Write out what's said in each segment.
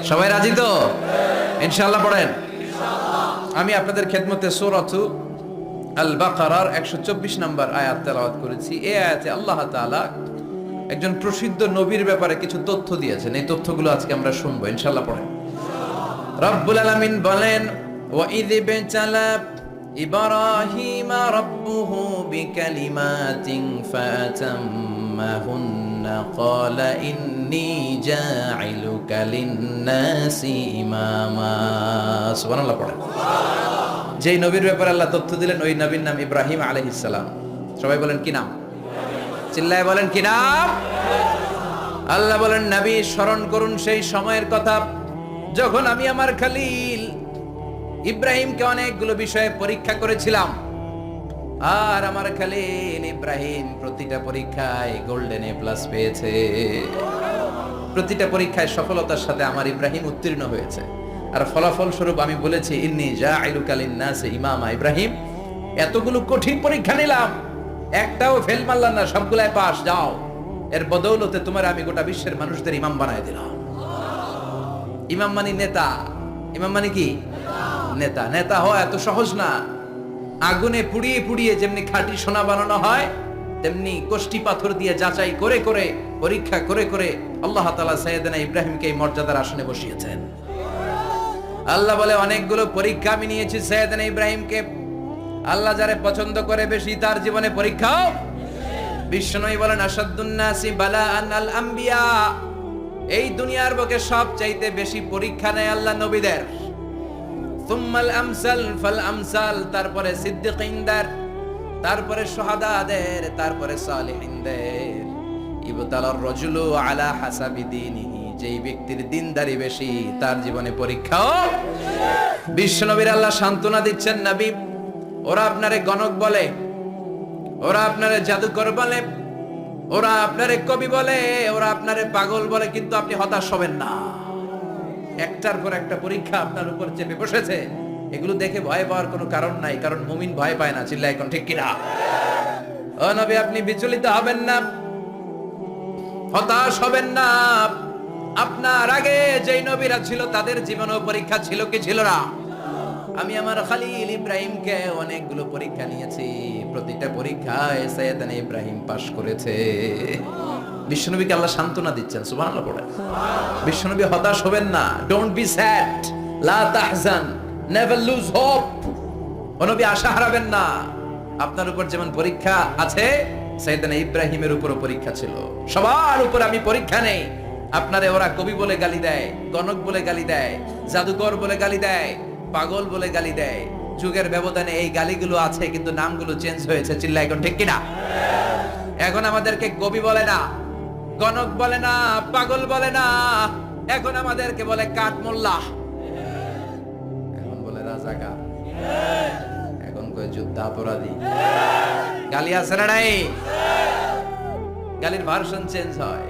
সবাই রাজি তো? ইনশাআল্লাহ পড়েন। আমি আপনাদের খেদমতে সূরাতু আল বাকারার 124 নম্বর আয়াত তেলাওয়াত করেছি। এই আয়াতে আল্লাহ তাআলা একজন প্রসিদ্ধ নবীর ব্যাপারে কিছু তথ্য দিয়েছেন। এই তথ্যগুলো আজকে আমরা শুনবো, ইনশাআল্লাহ পড়েন। রব্বুল আলামিন বলেন, ওয়া ইয বিতালা ইব্রাহিমা রাব্বুহু বিকালিমাতিন ফাতাম্মাহুন্না ক্বালা ইন্নী জাইলুকা লিন-নাসি ইমামা। সুবহানাল্লাহ পড়েন। যেই নবীর ব্যাপারে আল্লাহ তথ্য দিলেন ওই নবীর নাম ইব্রাহিম আলাইহিস সালাম। সবাই বলেন কি নাম? চিল্লায় বলেন কি নাম? আল্লাহ বলেন, নবী স্মরণ করুন সেই সময়ের কথা যখন আমি আমার খলিল ইব্রাহিমকে অনেকগুলো বিষয়ে পরীক্ষা করেছিলাম। আর আমার খলিল ইব্রাহিম প্রতিটা পরীক্ষায় গোল্ডেন এ প্লাস পেয়েছে। প্রতিটা পরীক্ষায় সফলতার সাথে আমার ইব্রাহিম উত্তীর্ণ হয়েছে। আর ফলাফল স্বরূপ আমি বলেছি, ইন্নী জাইলুকা লিন-নাসি ইমামা। ইব্রাহিম, এতগুলো কঠিন পরীক্ষা নিলাম, একটাও ফেল মারলাম না, সবগুলাই পাস। যাও, এর বদৌলতে তোমার আমি গোটা বিশ্বের মানুষদের ইমাম বানায় দিলাম। ইমাম মানে নেতা। ইমাম মানে কি? নেতা। নেতা হওয়া এত সহজ না। আগুনে পুড়িয়ে পুড়িয়ে যেমনি খাঁটি সোনা বানানো হয়, তেমনি কষ্টি পাথর দিয়ে যাচাই করে করে, পরীক্ষা করে করে আল্লাহ তাআলা সাইয়েদনা ইব্রাহিমকে এই মর্যাদার আসনে বসিয়েছেন। আল্লাহ বলে, অনেকগুলো পরীক্ষা আমি নিয়েছি সাইয়েদনা ইব্রাহিমকে। আল্লাহ যারে পছন্দ করে বেশি তার জীবনে পরীক্ষাও। বিশ্বনবী বলেন, আশাদ্দুন নাসি বালাআন আল আম্বিয়া। এই দুনিয়ার বুকে সবচাইতে বেশি পরীক্ষা নেয় আল্লাহ নবীদের। সুম্মাল আমসাল ফাল আমসাল, তারপরে সিদ্দিকিনদের, তারপরে শুহাদাদের, তারপরে সালিহিনদের। ইবতালার রাজুলু আলা হাসাবি দীনিহি। যেই ব্যক্তির দিনদারি বেশি তার জীবনে পরীক্ষাও। বিশ্বনবীর আল্লাহ সান্ত্বনা দিচ্ছেন, নবী ওরা আপনারে গণক বলে, ওরা আপনারে জাদুকর বলে, ওরা আপনারে কবি বলে, ওরা আপনারে পাগল বলে, কিন্তু আপনি হতাশ হবেন না। একটার পর একটা পরীক্ষা আপনার উপর চেপে বসেছে। এগুলো দেখে ভয় পাওয়ার কোনো কারণ নাই, কারণ মুমিন ভয় পায় না। চিল্লায় এখন ঠিক কিনা? ও নবী, আপনি বিচলিত হবেন না, হতাশ হবেন না। আপনার আগে যেই নবীরা ছিল তাদের জীবনেও পরীক্ষা ছিল কি ছিল না? আমি আমার খলিল ইব্রাহিমকে অনেকগুলো পরীক্ষা নিয়েছি। প্রতিটা পরীক্ষায় সাইয়েদনা ইব্রাহিম পাশ করেছে। বিশ্বনবীকে আল্লাহ সান্ত্বনা দিচ্ছেন। সুবহানাল্লাহ পড়েন। বিশ্বনবী হতাশ হবেন না। ডোন্ট বি স্যাড, লা তাহজান, নেভার লুজ হোপ। ও নবী, আশা হারাবেন না। আপনার উপর যেমন পরীক্ষা আছে, সাইয়েদনা ইব্রাহিমের উপরও পরীক্ষা ছিল। সবার উপর আমি পরীক্ষা নেই। আপনারে ওরা কবি বলে গালি দেয়, গণক বলে গালি দেয়, জাদুকর বলে গালি দেয়, পাগল বলে গালি দেয়। যুগের ব্যবধানে এই গালিগুলো আছে, কিন্তু নামগুলো চেঞ্জ হয়েছে। চিল্লা এখন ঠিক কিনা? এখন আমাদেরকে কবি বলে না, গণক বলে না, পাগল বলে না। এখন আমাদেরকে বলে কাঠমোল্লা, এখন বলে রাজাকার, এখন কয় যুদ্ধাপরাধী। গালি আছে না নাই? গালির ভার্সন চেঞ্জ হয়,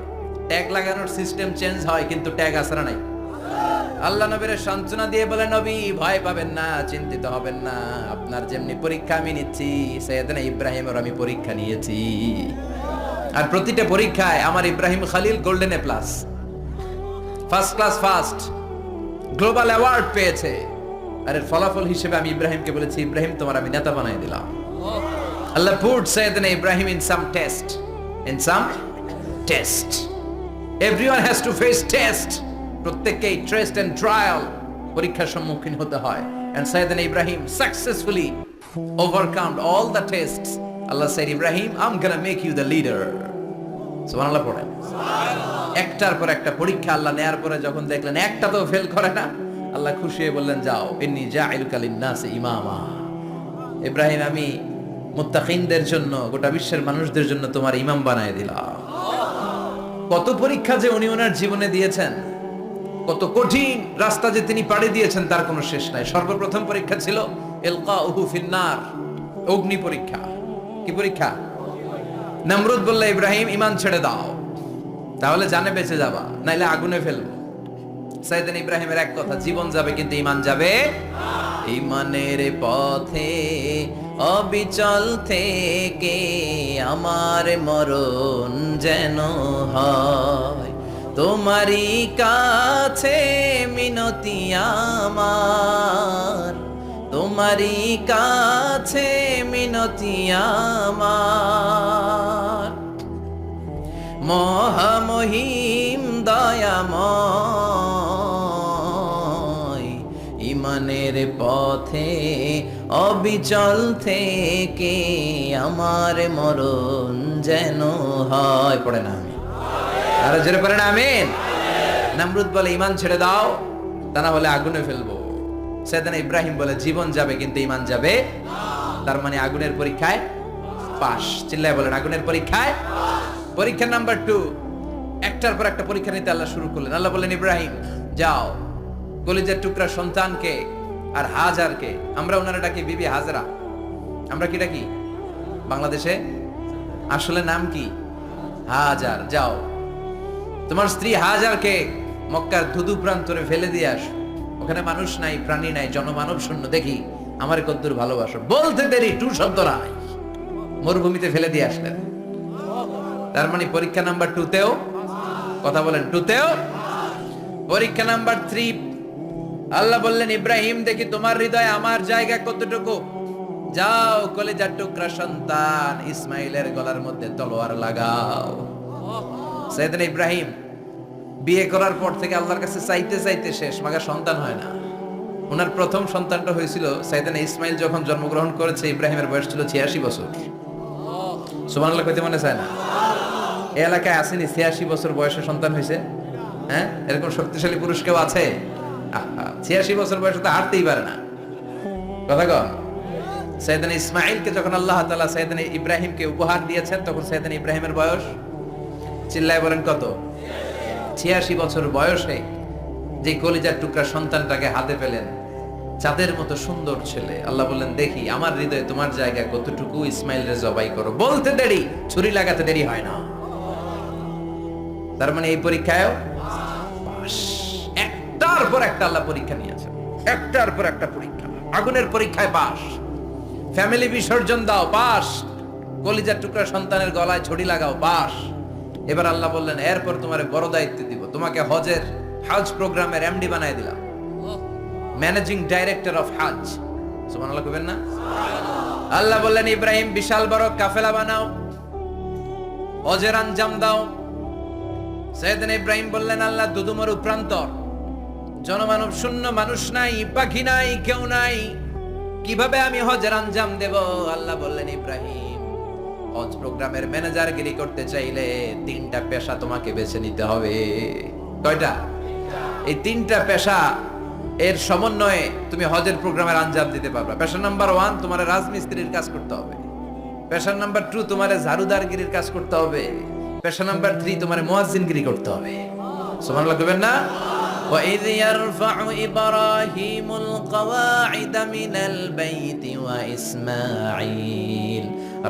ট্যাগ লাগানোর সিস্টেম চেঞ্জ হয়, কিন্তু ট্যাগ আছে না নাই? আল্লাহ নবীর সান্ত্বনা দিয়ে বলে, নবী ভয় পাবেন না, চিন্তিত হবেন না। আপনার যেমনি পরীক্ষা আমি নিচ্ছি, সাইয়েদনা ইব্রাহিমের আমি পরীক্ষা নিয়েছি। আর প্রতিটা পরীক্ষায় আমার Ibrahim Khalil golden A plus, first class first, global award পেয়েছে। আর এর ফলাফল হিসেবে আমি ইব্রাহিমকে বলেছি, ইব্রাহিম তোমার আমি নেতা বানাই দিলাম। আল্লাহ put সাইয়েদনা Ibrahim in some test, in some test. Everyone has to face test. প্রত্যেককেই টেস্ট এন্ড ট্রায়াল, পরীক্ষার সম্মুখীন হতে হয়। And সাইয়েদনা Ibrahim successfully overcome all the tests. Allah said, Ibrahim, I'm gonna make you the leader. সুবহানাল্লাহ পড়েন। একটার পর একটা পরীক্ষা আল্লাহ নেয়ার পরে যখন দেখলেন একটা তো ফেল করে না, আল্লাহ খুশি হয়ে বললেন, যাও, ইন্নী জাইলুকা লিন-নাসি ইমামা। ইব্রাহিম, আমি মুত্তাকিনদের জন্য, গোটা বিশ্বের মানুষদের জন্য তোমার ইমাম বানায় দিলাম। কত পরীক্ষা যে উনি ওনার জীবনে দিয়েছেন, কত কঠিন রাস্তা যে তিনি পাড়ি দিয়েছেন তার কোনো শেষ নাই। সর্বপ্রথম পরীক্ষা ছিল ইলকাউহু ফিন-নার, অগ্নি পরীক্ষা। কি পরীক্ষা? নমরুদ বলল, ইব্রাহিম ঈমান ছেড়ে দাও, তাহলে জানে বেঁচে যাবা, নাইলে আগুনে ফেলবো। সাইয়েদনা ইব্রাহিমের এক কথা, জীবন যাবে কিন্তু ঈমান যাবে না। ঈমানের পথে অবিচল থেকে আমার মরণ যেন হয় তোমারই কাছে মিনতি আমার, তোমারই কাছে মিনতি আমার। মহামহিম দয়াময়, ইমানের পথে অবিচল থেকে আমার মরণ যেন হয়। পড়ে না আমি আরো জোরে পড়ে না আমিন। নমরুদ বলে ঈমান ছেড়ে দাও, তা না হলে আগুনে ফেলবো। সাইয়েদনা ইব্রাহিম বলে জীবন যাবে কিন্তু ঈমান যাবে। তার মানে আগুনের পরীক্ষায় পাস। চিল্লায় বলেন আগুনের পরীক্ষায়। পরীক্ষা নাম্বার 2, একটার পর একটা পরীক্ষা নিতে আল্লাহ শুরু করলেন। আল্লাহ বললেন ইব্রাহিম যাও, কলিজার টুকরা সন্তানকে আর হাজারকে, আমরা ওনারা ডাকি বিবি হাজরা, আমরা কি ডাকি বাংলাদেশে, আসলে নাম কি হাজার, যাও তোমার স্ত্রী হাজারকে মক্কার ধুধু প্রান্তরে ফেলে দিয়ে আস, ওখানে মানুষ নাই, প্রাণী নাই, জনমানব শূন্য, দেখি আমার কদ্দুর ভালোবাসো। বলতে দেরি, টু শব্দ নাই, মরুভূমিতে ফেলে দিয়ে আসলেন। তার মানে পরীক্ষা নাম্বার 2তেও, কথা বলেন 2তেও। পরীক্ষা নাম্বার 3, আল্লাহ বললেন ইব্রাহিম দেখি তোমার হৃদয়ে আমার জায়গা কতটুকু, যাও কলিজার টুকরা সন্তান ইসমাইলের গলার মধ্যে তলোয়ার লাগাও। সাইয়েদনা ইব্রাহিম বিয়ে করার পর থেকে আল্লাহর কাছে চাইতে চাইতে শেষ, মাগার সন্তান হয় না। ওনার প্রথম সন্তানটা হয়েছিল সাইয়েদনা ইসমাইল যখন জন্মগ্রহণ করেছে, ইব্রাহিমের বয়স ছিল 86 বছর। সুবহানাল্লাহ কইতে মনে চায় না? এই এলাকায় আসেনি 86 বছর বয়সে সন্তান হয়েছে? হ্যাঁ, এরকম শক্তিশালী পুরুষ কেউ আছে? 86 বছর বয়সে তো হাঁটতেই পারে না। কথা কন। সাইয়েদনা ইসমাইলকে যখন আল্লাহ তাআলা সাইয়েদনা ইব্রাহিমকে উপহার দিয়েছেন, তখন সাইয়েদনা ইব্রাহিমের বয়স, চিল্লায় বলেন কত? 86 বছর বয়সে যে কলিজার টুকরা সন্তানটাকে হাতে পেলেন, চাঁদের মতো সুন্দর ছেলে। আল্লাহ বললেন দেখি আমার হৃদয়ে তোমার জায়গা কতটুকু, ইসমাইলরে জবাই করো। বলতে দেরি, ছুরি লাগাতে দেরি হয় না। তার মানে এই পরীক্ষায়ও পাস। একটার পর একটা আল্লাহ পরীক্ষা নিয়েছে, একটার পর একটা পরীক্ষা। আগুনের পরীক্ষায় পাস, ফ্যামিলি বিসর্জন দাও পাস, কলিজার টুকরা সন্তানের গলায় ছড়ি লাগাও পাস। এবার আল্লাহ বললেন এরপর তোমারে বড় দায়িত্ব দিব, তোমাকে হজের হজ প্রোগ্রামের এমডি বানায় দিলাম, ম্যানেজিং ডাইরেক্টর অফ হজ। সুবহানাল্লাহ কইবেন না? আল্লাহ বললেন ইব্রাহিম বিশাল বড় কাফেলা বানাও, হজের আঞ্জাম দাও। সাইয়েদনা ইব্রাহিম বললেন আল্লাহ দুদুমরু প্রান্তর, জনমানব শূন্য, মানুষ নাই, পাখি নাই, কেউ নাই, কিভাবে আমি হজের আঞ্জাম দেব? আল্লাহ বললেন ইব্রাহিম হজ প্রোগ্রামের ম্যানেজারগিরি করতে চাইলে 3টা পেশা তোমাকে বেছে নিতে হবে। কয়টা? এই 3টা পেশা এর সমন্বয়ে তুমি হজের প্রোগ্রামের আঞ্জাম দিতে পারবে। পেশা নাম্বার 1 তোমার রাজমিস্ত্রির কাজ করতে হবে, পেশা নাম্বার 2 তোমার ঝাড়ুদারগিরির কাজ করতে হবে, পেশা নাম্বার 3 তোমার মুয়াজ্জিনগিরি করতে হবে। সুবহানাল্লাহ কইবেন না? وَإِذْ يَرْفَعُ إِبْرَاهِيمُ الْقَوَاعِدَ مِنَ الْبَيْتِ وَإِسْمَاعِيلُ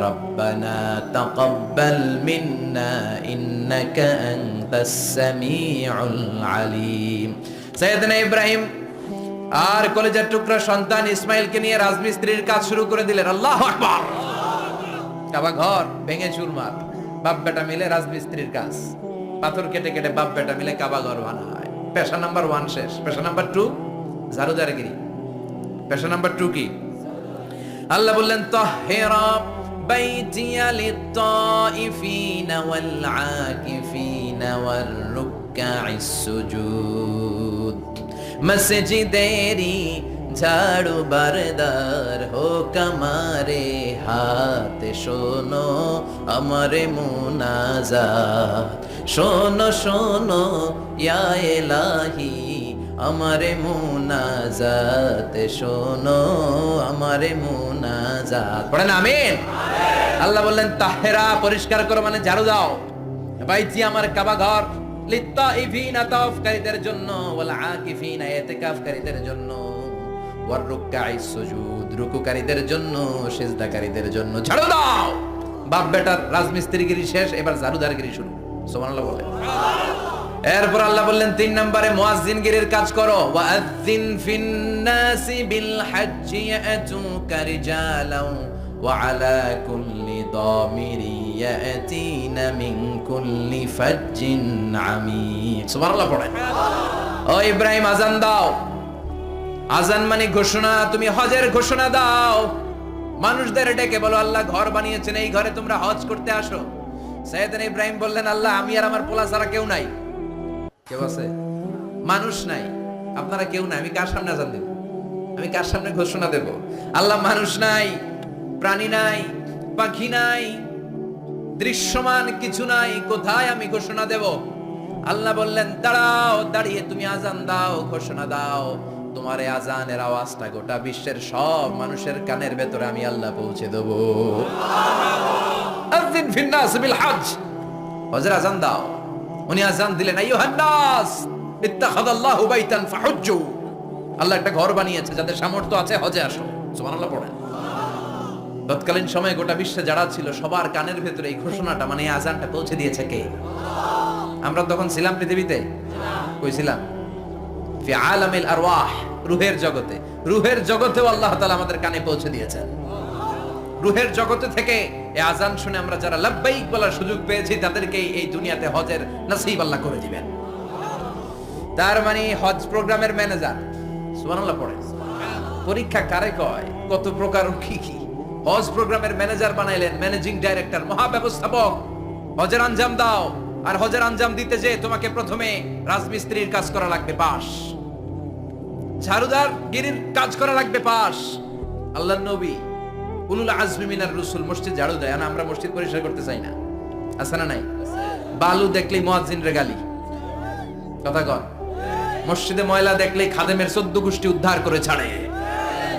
رَبَّنَا تَقَبَّلْ مِنَّا إِنَّكَ أَنْتَ السَّمِيعُ الْعَلِيمُ। সাইয়েদনা ইব্রাহিম আর কলিজার টুকরা সন্তান ইসমাইলকে নিয়ে রাজমিস্ত্রির কাজ শুরু করে দিলেন। আল্লাহু আকবার। কাবা ঘর ভেঙে চুরমার, বাপ বেটা মিলে রাজমিস্ত্রির কাজ, পাথর কেটে কেটে বাপ বেটা মিলে কাবা ঘর বানায়। পেশা নাম্বার 1 শেষ। পেশা নাম্বার 2 ঝাড়ুদারগিরি। পেশা নাম্বার 2 কি? আল্লাহ বললেন তাহহিরা বাইতিয়া লিত-তাইফিনা ওয়াল-আকিফিনা ওয়ার-রুকআইস সুজুদ। মসজিদেরি ঝাড়ু বারদার হোক আমারে হাত, শোনো আমারে মুনাজাত, শোনো শোনো ইয়া ইলাহি আমারে মুনাজাত, শোনো আমারে মুনাজাত। পড়েন আমিন। আল্লাহ বললেন তাহেরা পরিষ্কার করো, মানে ঝাড়ু দাও। বাইতি আমার কাবা ঘর, লিত-তাইফিনা তাওয়াফকারীদের জন্য, ওয়াল আকিফিনা ইতিকাফকারীদের জন্য, ওয়ার রুকআইস সুজুদ রুকুকারীদের জন্য, সিজদাকারীদের জন্য। ঝাড়ু দাও। বাপ বেটার রাজমিস্ত্রিগিরি শেষ, এবার ঝাড়ুদারগিরি শুরু। সুবহানাল্লাহ বলেন। এরপর আল্লাহ বললেন 3 নম্বরে মুয়াজ্জিনগিরির কাজ করো। ওয়াআযিন ফিন-নাসি বিল-হাজ্জি ইয়াতুকা রিজালাও ওয়া আলা কুল্লি দামিরি ইয়াতিনা মিন কুল্লি ফাজ্জিন আমিক। সুবহানাল্লাহ পড়েন। ও ইব্রাহিম আজান দাও। আজান মানে ঘোষণা, তুমি হজের ঘোষণা দাও। মানুষদের ডেকে বলো আল্লাহ ঘর বানিয়েছেন, এই ঘরে তোমরা হজ করতে আসো। সাইয়েদনা ইব্রাহিম বললেন আল্লাহ আমি আর আমার পোলা ছাড়া কেউ নাই। কেউ আছে? মানুষ নাই, আপনারা কেউ নাই, আমি কার সামনে আজান দেব? আমি কার সামনে ঘোষণা দেব? আল্লাহ মানুষ নাই, প্রাণী নাই, পাখি নাই, দৃশ্যমান কিছু নাই, কোথায় আমি ঘোষণা দেব? আল্লাহ বললেন দাঁড়াও, দাঁড়িয়ে তুমি আজান দাও, ঘোষণা দাও। তোমার এই আজানের আওয়াজটা গোটা বিশ্বের সব মানুষের কানের ভেতরে আমি আল্লাহ পৌঁছে দেব। আযিন ফিন নাস বিল হজ, হজের আজান দাও। উনি আজান দিলেন আইয়ুহান নাস ইত্তাখাযাল্লাহু বাইতান ফাহুজ্জু, আল্লাহ একটা ঘর বানিয়েছে, যাদের সামর্থ্য আছে হজে আসো। সুবহানাল্লাহ পড়েন। তৎকালীন সময়ে গোটা বিশ্বে যারা ছিল সবার কানের ভেতরে এই ঘোষণাটা মানে এই আজানটা পৌঁছে দিয়েছে কে? আমরা তখন ছিলাম পৃথিবীতে? কই ছিলাম? ফি আলামিল আরওয়াহ, রূহের জগতে। রূহের জগতেও আল্লাহ তাআলা আমাদের কানে পৌঁছে দিয়েছেন। রূহের জগতে থেকে এই আজান শুনে আমরা যারা লাব্বাইক বলার সুযোগ পেয়েছি তাদেরকে এই দুনিয়াতে হজের নসিব আল্লাহ করে দিবেন। তার মানে হজ প্রোগ্রামের ম্যানেজার। সুবহানাল্লাহ পড়ে। পরীক্ষা কারে কয়? কত প্রকার কি কি। হজ প্রোগ্রামের ম্যানেজার বানাইলেন, ম্যানেজিং ডাইরেক্টর, মহাব্যবস্থাপক। হজের আঞ্জাম দাও, আর হজের আঞ্জাম দিতে যে তোমাকে প্রথমে রাজমিস্ত্রির কাজ করা লাগবে পাস, ঝাড়ুদার গিরির কাজ করা লাগবে পাস। আল্লাহর নবী উলুল আজমি মিনার রাসূল মসজিদ ঝাড়ু দেয়, আর আমরা মসজিদ পরিষ্কার করতে চাই না। আছে না নাই? বালু দেখলেই মুয়াজ্জিনের গালি। কথা কন। মসজিদে ময়লা দেখলেই খাদেমের 14 গোষ্ঠী উদ্ধার করে ছাড়ে,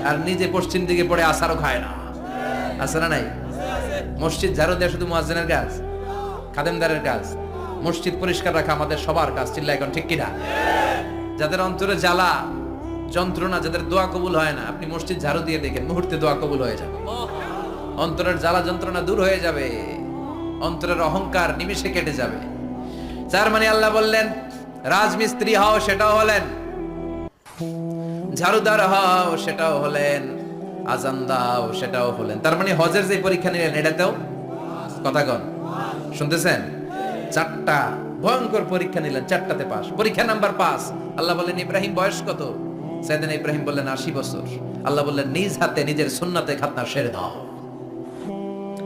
আর নিজে পশ্চিম দিকে পড়ে আসারও খায় না। আছে না নাই? মসজিদ ঝাড়ু দেওয়া শুধু মুয়াজ্জিনের কাজ, খাদেমদারের কাজ। মসজিদ পরিষ্কার রাখা আমাদের সবার কাজ। চিল্লা এখন ঠিক কিনা? যাদের অন্তরে জ্বালা যন্ত্রণা, যাদের দোয়া কবুল হয় না, আপনি মসজিদ ঝাড়ু দিয়ে দেখেন মুহূর্তে দোয়া কবুল হয়ে যাবে। অন্তরের জ্বালা যন্ত্রণা দূর হয়ে যাবে, অন্তরের অহংকার নিমিষে কেটে যাবে। তার মানে আল্লাহ বললেন রাজমিস্ত্রি হও, সেটাও হলেন। ঝাড়ুদার হও, সেটাও হলেন। আজান দাও, সেটাও হলেন। তার মানে হজের যে পরীক্ষা নিলেন এটাতেও কথা কন, শুনতেছেন? 4টা ভয়ঙ্কর পরীক্ষা নিলেন, 4টাতে পাস। পরীক্ষা নাম্বার 5। আল্লাহ বললেন ইব্রাহিম বয়স কত? সাইয়েদনা ইব্রাহিম বললেন 80 বছর। আল্লাহ বললেন নিজ হাতে নিজের সুন্নাতে খাতনা সেরে দাও।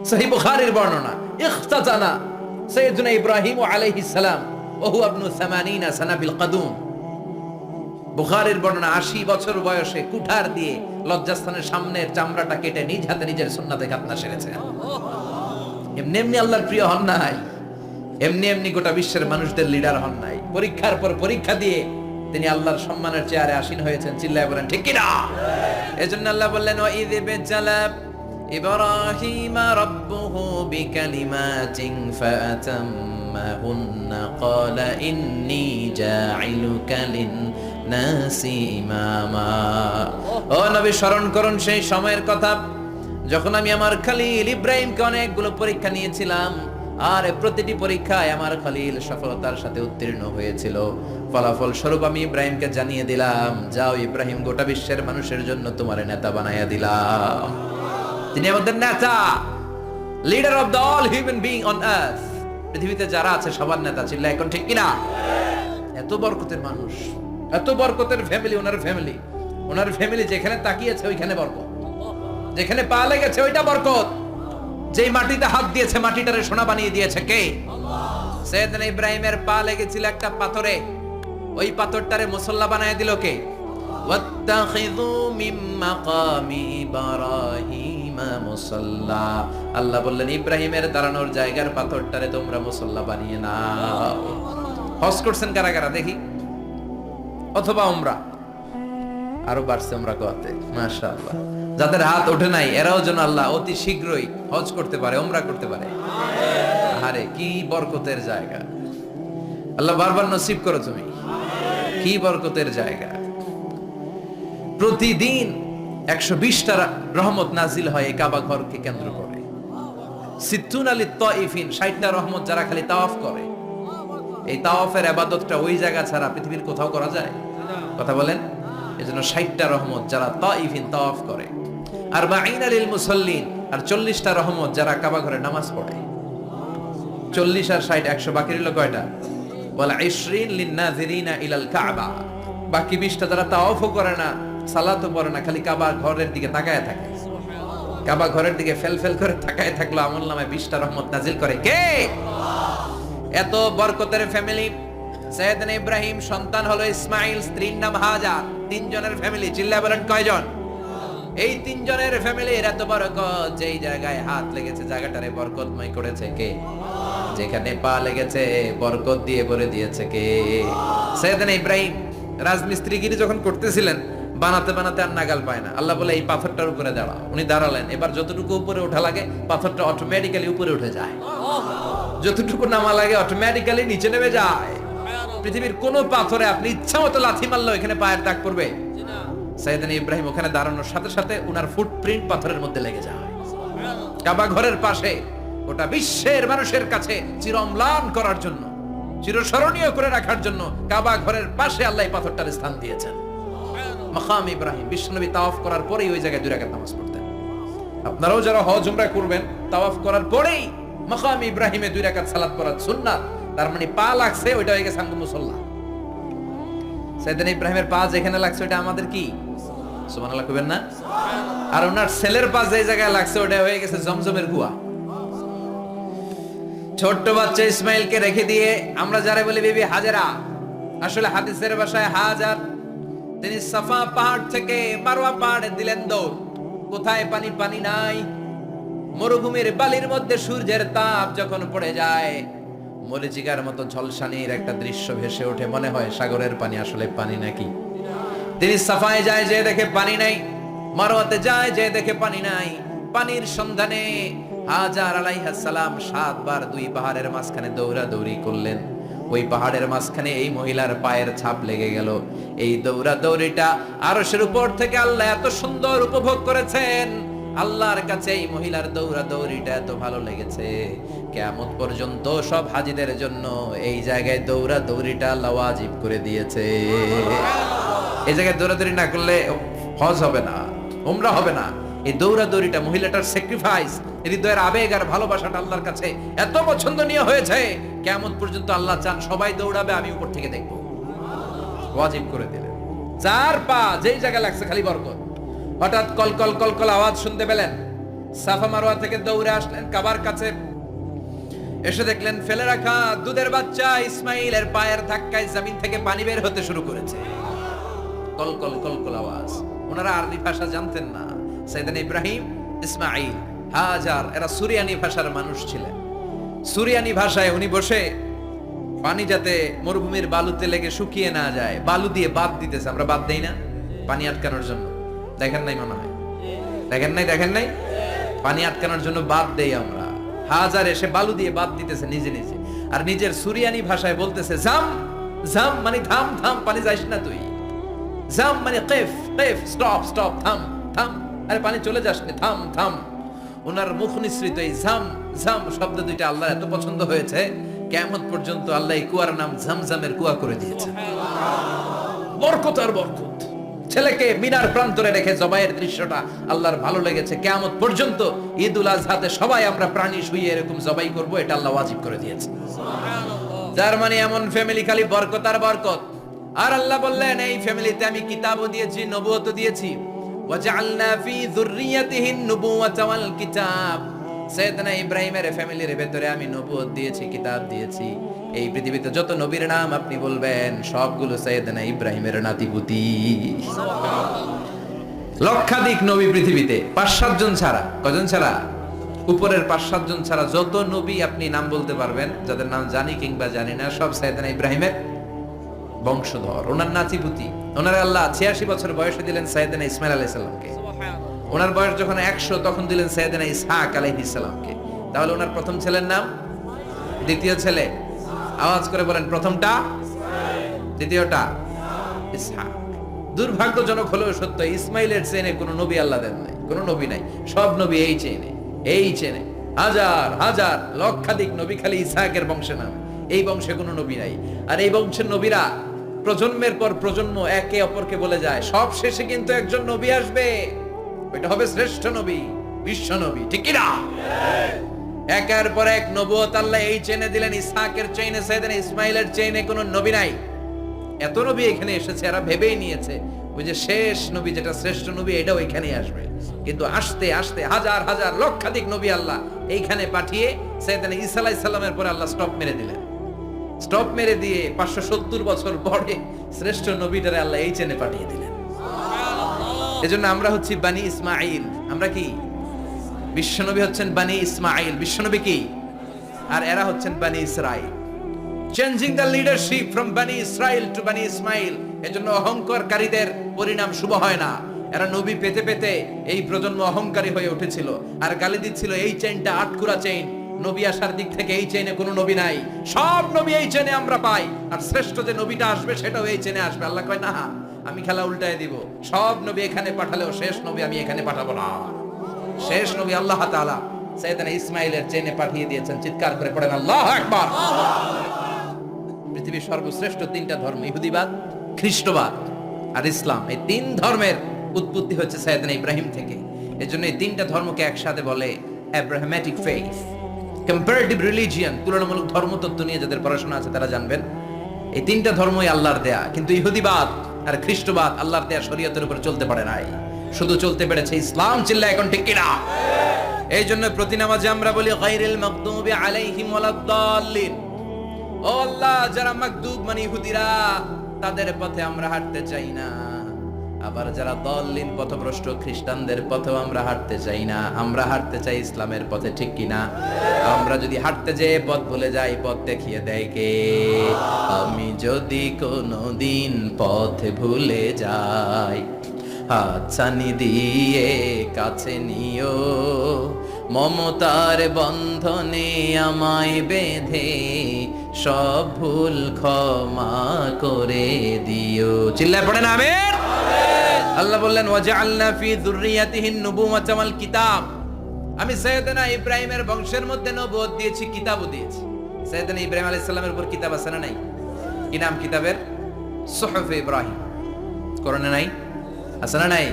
সহিহ বুখারীর বর্ণনা, ইখতাজানা সাইয়েদনা ইব্রাহিম আলাইহিস সালাম ওয়া হুয়া ইবনু 80 সানা বিল কাদুম। বুখারীর বর্ণনা 80 বছর বয়সে কুঠার দিয়ে লজ্জাস্থানের সামনের চামড়াটা কেটে নিজ হাতে নিজের সুন্নাতে খাতনা সেরেছেন। এমনি এমনি আল্লাহর প্রিয় হন নাই, এমনি এমনি গোটা বিশ্বের মানুষদের লিডার হন নাই। পরীক্ষার পর পরীক্ষা দিয়ে তিনি আল্লাহর সম্মানের চেয়ারে আসীন হয়েছেন। চিল্লায় বলেন ঠিক কিনা? এজন্য আল্লাহ বললেন ওয়া ইয বিজালা ইব্রাহিম রাব্বুহু বিকালিমাতিন ফাআতাম্মাহুন্না ক্বালা ইন্নী জাঈলুকা লিন-নাসি ইমামা। ও নবী স্মরণ করুন সেই সময়ের কথা যখন আমি আমার খলিল ইব্রাহিমকে অনেকগুলো পরীক্ষা নিয়েছিলাম, আর প্রতিটি পরীক্ষায় আমার খলিল সফলতার সাথে উত্তীর্ণ হয়েছিল। ফলাফল স্বরূপ আমি ইব্রাহিমকে জানিয়ে দিলাম, যাও ইব্রাহিম, গোটা বিশ্বের মানুষের জন্য তোমার নেতা বানাইয়া দিলাম। তিনি আমাদের নেতা, leader of the all human being on earth. পৃথিবীতে যারা আছে সবার নেতা। চিল্লা এখন ঠিক কিনা? এত বরকতের মানুষ, এত বরকতের ফ্যামিলি, ওনার ফ্যামিলি যেখানে তাকিয়েছে ওইখানে বরকত, যেখানে পা লেগেছে ওইটা বরকত। যেই মাটিতে হাত দিয়েছে মাটিটারে সোনা বানিয়ে দিয়েছে কে? সাইয়েদনা ইব্রাহিমের পা লেগেছিল একটা পাথরে, ওই পাথরটারে মুসল্লা বানিয়ে দিল কে? ওয়াত্তাখিযু মিন মাকামি ইব্রাহিম মুসাল্লা। আল্লাহ বললেন ইব্রাহিমের দাঁড়ানোর জায়গার পাথরটারে তোমরা মুসল্লা বানিয়ে নাও। হজ করছেন কারা কারা দেখি? অথবা উমরা? আরো বাড়ছে উমরা করতে, মাশাআল্লাহ। যাদের হাত ওঠে নাই এরাও যেন আল্লাহ অতি শীঘ্রই হজ করতে পারে, উমরা করতে পারে। আরে কি বরকতের জায়গা! আল্লাহ বারবার নসিব করো তুমি। কি বরকতের জায়গা! প্রতিদিন 120টা রহমত নাজিল হয় এই কাবা ঘরকে কেন্দ্র করে। সিত্তুনা লিত-তাইফিন, 60টা রহমত যারা খালি তাওয়াফ করে। এই তাওয়াফের ইবাদতটা ওই জায়গা ছাড়া পৃথিবীর কোথাও করা যায়? কথা বলেন। এজন্য 60টা রহমত যারা তাইফিন তাওয়াফ করে, আর 40 লিল মুসাল্লিন, আর 40টা রহমত যারা কাবা ঘরে নামাজ পড়ে। 40 আর 60 100, বাকি রইল কয়টা? ওয়াল 20 লিন-নাযিরিনা ইলাল কাবা। বাকি 20টা যারা তাওয়াফও করে না, সালাতও পড়ে না, খালি কাবা ঘরের দিকে তাকায় থাকে। কাবা ঘরের দিকে ফেল করে তাকায় থাকলো, আমলনামায় 20টা রহমত নাজিল করে কে? এত বরকতের ফ্যামিলি। সাইয়েদনা ইব্রাহিম সন্তান হলো ইসমাইল, স্ত্রীর নাম হাজার। 3 জনের ফ্যামিলি, চিল্লায় বলেন কয়জন? এই 3 জনের ফ্যামিলির এত বরকত, যেই জায়গায় হাত লেগেছে জায়গাটারে বরকতময় করেছে কে? যেখানে পা লেগেছে বরকত দিয়ে ভরে দিয়েছে কে? সাইয়েদনা ইব্রাহিম রাজমিস্ত্রিগিরি যখন করতেছিলেন, বানাতে বানাতে আর নাগাল পায় না। আল্লাহ বলে এই পাথরটার উপরে দাঁড়াও। উনি দাঁড়ালেন, এবার যতটুকু উপরে ওঠা লাগে পাথরটা অটোমেটিক্যালি উপরে উঠে যায়, যতটুকু নামা লাগে অটোমেটিক্যালি নিচে নেমে যায়। পৃথিবীর কোন পাথরে আপনি ইচ্ছা মতো লাথি মারলেও এখানে পায়ের দাগ পড়বে? সাইয়েদনা ইব্রাহিম ওখানে দাঁড়ানোর সাথে সাথে উনার ফুটপ্রিন্ট পাথরের মধ্যে লেগে যায়। কাবা ঘরের পাশে ওটা বিশ্বের মানুষের কাছে চিরম্লান করার জন্য, চিরস্মরণীয় করে রাখার জন্য কাবা ঘরের পাশে আল্লাহ এই পাথরটার স্থান দিয়েছেন। মাকাম ইব্রাহিম, বিশ্বনবী তাওয়াফ করার পরেই ওই জায়গায় 2 রাকাত নামাজ পড়তেন। আপনারাও যারা হজ উমরা করবেন, তাওয়াফ করার পরেই মাকাম ইব্রাহিমে 2 রাকাত সালাত পড়া সুন্নাত। তার মানে পা লাগছে, ওইটা হয়ে গেছে আমগো মুসল্লা। সাইয়েদনা ইব্রাহিমের পা যেখানে লাগছে ওটা আমাদের কি? সুবহানাল্লাহ কইবেন না? আর ওনার ছেলের পা যে জায়গায় লাগছে ওটা হয়ে গেছে জমজমের কুয়া। ছোট্ট বাচ্চা ইসমাইলকে রেখে দিয়ে আমরা যারা বলি বিবি হাজেরা, আসলে হাদিসের ভাষায় হাজার, তিনি সাফা পাহাড় থেকে মারওয়া পাহাড়ে দিলেন দৌড়। কোথায় পানি? পানি নাই। মরুভূমির বালির মধ্যে সূর্যের তাপ যখন পড়ে যায়, মরিচিকার মতো ঝলসানির একটা দৃশ্য ভেসে ওঠে, মনে হয় সাগরের পানি আসলে পানি নাকি। তিনি সাফায় যায়, যে দেখে পানি নাই। মারওয়াতে যায়, যে দেখে পানি নাই। পানির সন্ধানে হাজার আলাইহিস সালাম 7 বার 2 পাহাড়ের মাঝখানে দৌড়াদৌড়ি করলেন। ওই পাহাড়ের মাঝখানে এই মহিলার পায়ের ছাপ লেগে গেল। এই দৌড়াদৌড়িটা আরশের উপর থেকে আল্লাহ এত সুন্দর উপভোগ করেছেন। আল্লাহর কাছে এই মহিলার দৌড়াদৌড়িটা এত ভালো লেগেছে, কিয়ামত পর্যন্ত সব হাজীদের জন্য এই জায়গায় দৌড়াদৌড়িটা আল্লাহ ওয়াজিব করে দিয়েছে। এই জায়গায় দৌড়াদৌড়ি না করলে হজ হবে না, উমরা হবে না। এই দৌড়াদৌড়িটা, মহিলাটার স্যাক্রিফাইস, হৃদয়ের আবেগ আর ভালোবাসাটা আল্লাহর কাছে এত পছন্দনীয় হয়েছে, কিয়ামত পর্যন্ত আল্লাহ চান সবাই দৌড়াবে, আমি উপর থেকে দেখব। ওয়াজিব করে দিলেন। 4 পা যেই জায়গায় লাগছে খালি বরকত। হঠাৎ কলকল কলকল আওয়াজ শুনতে পেলেন। সাফা মারওয়া থেকে দৌড়ে আসলেন কাবার কাছে। এসে দেখলেন ফেলে রাখা দুধের বাচ্চা ইসমাইলের পায়ের ধাক্কায় জমিন থেকে পানি বের হতে শুরু করেছে। কলকল কলকল আওয়াজ। ওনারা আরবি ভাষা জানতেন না। সাইয়েদনা ইব্রাহিম, ইসমাইল, হাজার এরা সুরিয়ানি ভাষার মানুষ ছিলেন। সুরিয়ানি ভাষায় উনি বসে পানি যাতে মরুভূমির বালুতে লেগে শুকিয়ে না যায়, বালু দিয়ে বাঁধ দিতেছে। আমরা বাঁধ দেই না পানি আটকানোর জন্য? দেখেন নাই মনে হয়? দেখেন নাই? পানি আটকানোর জন্য বাঁধ দেই আমরা। হাজার এসে বালু দিয়ে বাঁধ দিতেছে নিজে নিজে, আর নিজের সুরিয়ানি ভাষায় বলতেছে জাম জাম, মানে থাম থাম, পানি যাইস না তুই। জাম মানে কেফ কেফ, স্টপ স্টপ, থাম থাম, আরে পানি চলে যাস না, থাম থাম। ওনার মুখ নিঃসৃত এই জাম জাম শব্দ দুইটা আল্লাহ এত পছন্দ হয়েছে, কিয়ামত পর্যন্ত আল্লাহ এই কুয়ার নাম ঝমঝমের কুয়া করে দিয়েছে। বরকত আর বরকত। ছেলেকে মিনার প্রান্তরে রেখে জবাইয়ের দৃশ্যটা আল্লাহর ভালো লেগেছে। কিয়ামত পর্যন্ত ঈদুল আজহাতে সবাই আমরা প্রাণী শুইয়ে এরকম জবাই করব, এটা আল্লাহ ওয়াজিব করে দিয়েছে। যার মানে এমন ফ্যামিলি খালি বরকত আর বরকত। আর আল্লাহ বললেন এই ফ্যামিলিতে আমি কিতাবও দিয়েছি, নবুয়তও দিয়েছি। ওয়াজআলনা ফি যুররিয়াতিহি নুবুওয়াতা ওয়াল কিতাব। সাইয়েদনা ইব্রাহিমের ফ্যামিলির ভেতরে আমি নবুয়ত দিয়েছি, কিতাব দিয়েছি। এই পৃথিবীতে যত নবীর নাম আপনি বলবেন সবগুলো সাইয়েদনা ইব্রাহিমের নাতিপুতি। লক্ষাধিক নবী পৃথিবীতে, 5-7 জন ছাড়া। কজন ছাড়া? উপরের 5-7 জন ছাড়া যত নবী আপনি নাম বলতে পারবেন, যাদের নাম জানি কিংবা জানি না, সব সাইয়েদনা ইব্রাহিমের বংশধর, ওনার নাতিপুতি। ওনার আল্লাহ 86 বছর বয়সে দিলেন সাইয়েদনা ইসমাইল আলাইহিস সালামকে। ওনার বয়স যখন 100 তখন দিলেন সাইয়েদনা ইসহাক আলাইহিস সালামকে। তাহলে ওনার প্রথম ছেলের নাম? দ্বিতীয় ছেলে? আওয়াজ করে বলেন, প্রথমটা? দ্বিতীয়টা? ইসহাক। দুর্ভাগ্যজনক হলেও সত্য, ইসমাইলের চেনে কোনো নবী আল্লাহ দেন নাই, কোনো নবী নাই। সব নবী এই চেনে। হাজার হাজার লক্ষাধিক নবী খালি ইসহাকের বংশে নাম। এই বংশে কোনো নবী নাই। আর এই বংশের নবীরা প্রজন্মের পর প্রজন্ম একে অপরকে বলে যায়, সব শেষে কিন্তু একজন নবী আসবে, ওইটা হবে শ্রেষ্ঠ নবী, বিশ্ব নবী। ঠিক কি না? একের পর এক নবুয়ত আল্লাহ এই চেনে দিলেন। ইসহাকের চেইনে সাইয়েদনা ইসমাইলের চেইনে কোনো নবী নাই। এত নবী এখানে এসেছে, এরা ভেবেই নিয়েছে ওই যে শেষ নবী, যেটা শ্রেষ্ঠ নবী, এটাও এখানেই আসবে। কিন্তু আস্তে আস্তে হাজার হাজার লক্ষাধিক নবী আল্লাহ এইখানে পাঠিয়ে সাইয়েদনা ঈসা আলাইহিস সালামের পরে আল্লাহ স্টপ মেরে দিলেন। স্টপ মেরে দিয়ে 570 বছর পরে শ্রেষ্ঠ নবীটারে আল্লাহ এই চেনে পাঠিয়ে দিলেন। এজন্য আমরা হচ্ছি বানি ইসমাইল। আমরা কি? বিশ্বনবী হচ্ছেন বানি ইসমাইল, বিশ্বনবী কি? আর এরা হচ্ছেন বানি Israil. Changing the leadership from বানি ইসরাইল টু বানি ইসমাইল। এজন্য অহংকারীদের পরিণাম শুভ হয় না। এরা নবী পেতে পেতে এই প্রজন্ম অহংকারী হয়ে উঠেছিল আর গালি দিচ্ছিল এই চেইনটা আটকুরা চেইন, নবী আসার দিক থেকে এই চেইনে কোনো নবী নাই, সব নবী এই চেইনে আমরা পাই, আর শ্রেষ্ঠ যে নবীটা আসবে সেটাও এই চেইনে আসবে। আল্লাহ কয় না, আমি খেলা উল্টায় দিব, সব নবী এখানে পাঠালেও শেষ নবী আমি এখানে পাঠাবো না। শেষ নবী আল্লাহ তাআলা সাইয়েদনা ইসমাইলের চেইনে পাঠিয়ে দিয়েছেন। চিৎকার করে পড়েন আল্লাহু আকবার। পৃথিবীর সর্বশ্রেষ্ঠ তিনটা ধর্ম, ইহুদিবাদ, খ্রিস্টবাদ আর ইসলাম, এই তিন ধর্মের উৎপত্তি হচ্ছে সাইয়েদনা ইব্রাহিম থেকে। এজন্য এই তিনটা ধর্মকে একসাথে বলে আব্রাহামেটিক ফেইথ। কম্পারেটিভ রিলিজিয়ন, তুলনামূলক ধর্মতত্ত্ব নিয়ে যাদের পড়াশোনা আছে তারা জানবেন এই তিনটা ধর্মই আল্লাহর দেয়া। কিন্তু ইহুদিবাদ আর খ্রিস্টবাদ আল্লাহর দেয়া শরীয়তের উপর চলতে পারে নাই, শুধু চলতে পেরেছে ইসলাম। চিল্লা এখন ঠিক কিনা? এই জন্য প্রতি নামাজে আমরা বলি গায়রিল মাগদুবি আলাইহিম ওয়ালাদ-দাল্লিন। ও আল্লাহ, যারা মাগদুব মানে ইহুদিরা, তাদের পথে আমরা হাঁটতে চাই না। আবার যারা দল্লিন পথভ্রষ্ট খ্রিস্টানদের পথেও আমরা হাঁটতে চাই না। আমরা হাঁটতে চাই ইসলামের পথে, ঠিক কিনা? আমরা যদি হাঁটতে যেয়ে পথ ভুলে যাই, পথ দেখিয়ে দেয় কে? আমি যদি কোনোদিন পথ ভুলে যাই, হাতছানি দিয়ে কাছে নিও, মমতার বন্ধনে আমায় বেঁধে সব ভুল ক্ষমা করে দিও। চিল্লায় পড়েন আমিন। আল্লাহ বললেন ওয়াজআলনা ফি যুররিয়াতিহিন নুবুওয়াতা ওয়াল কিতাব। আমি সাইয়েদনা ইব্রাহিমের বংশের মধ্যে নবুয়ত দিয়েছি, কিতাবও দিয়েছি। সাইয়েদনা ইব্রাহিম আলাইহিস সালামের উপর কিতাব আছে না নাই? কি নাম কিতাবের? সুহুফ ইব্রাহিম। কোরআনে নাই? আছে না নাই?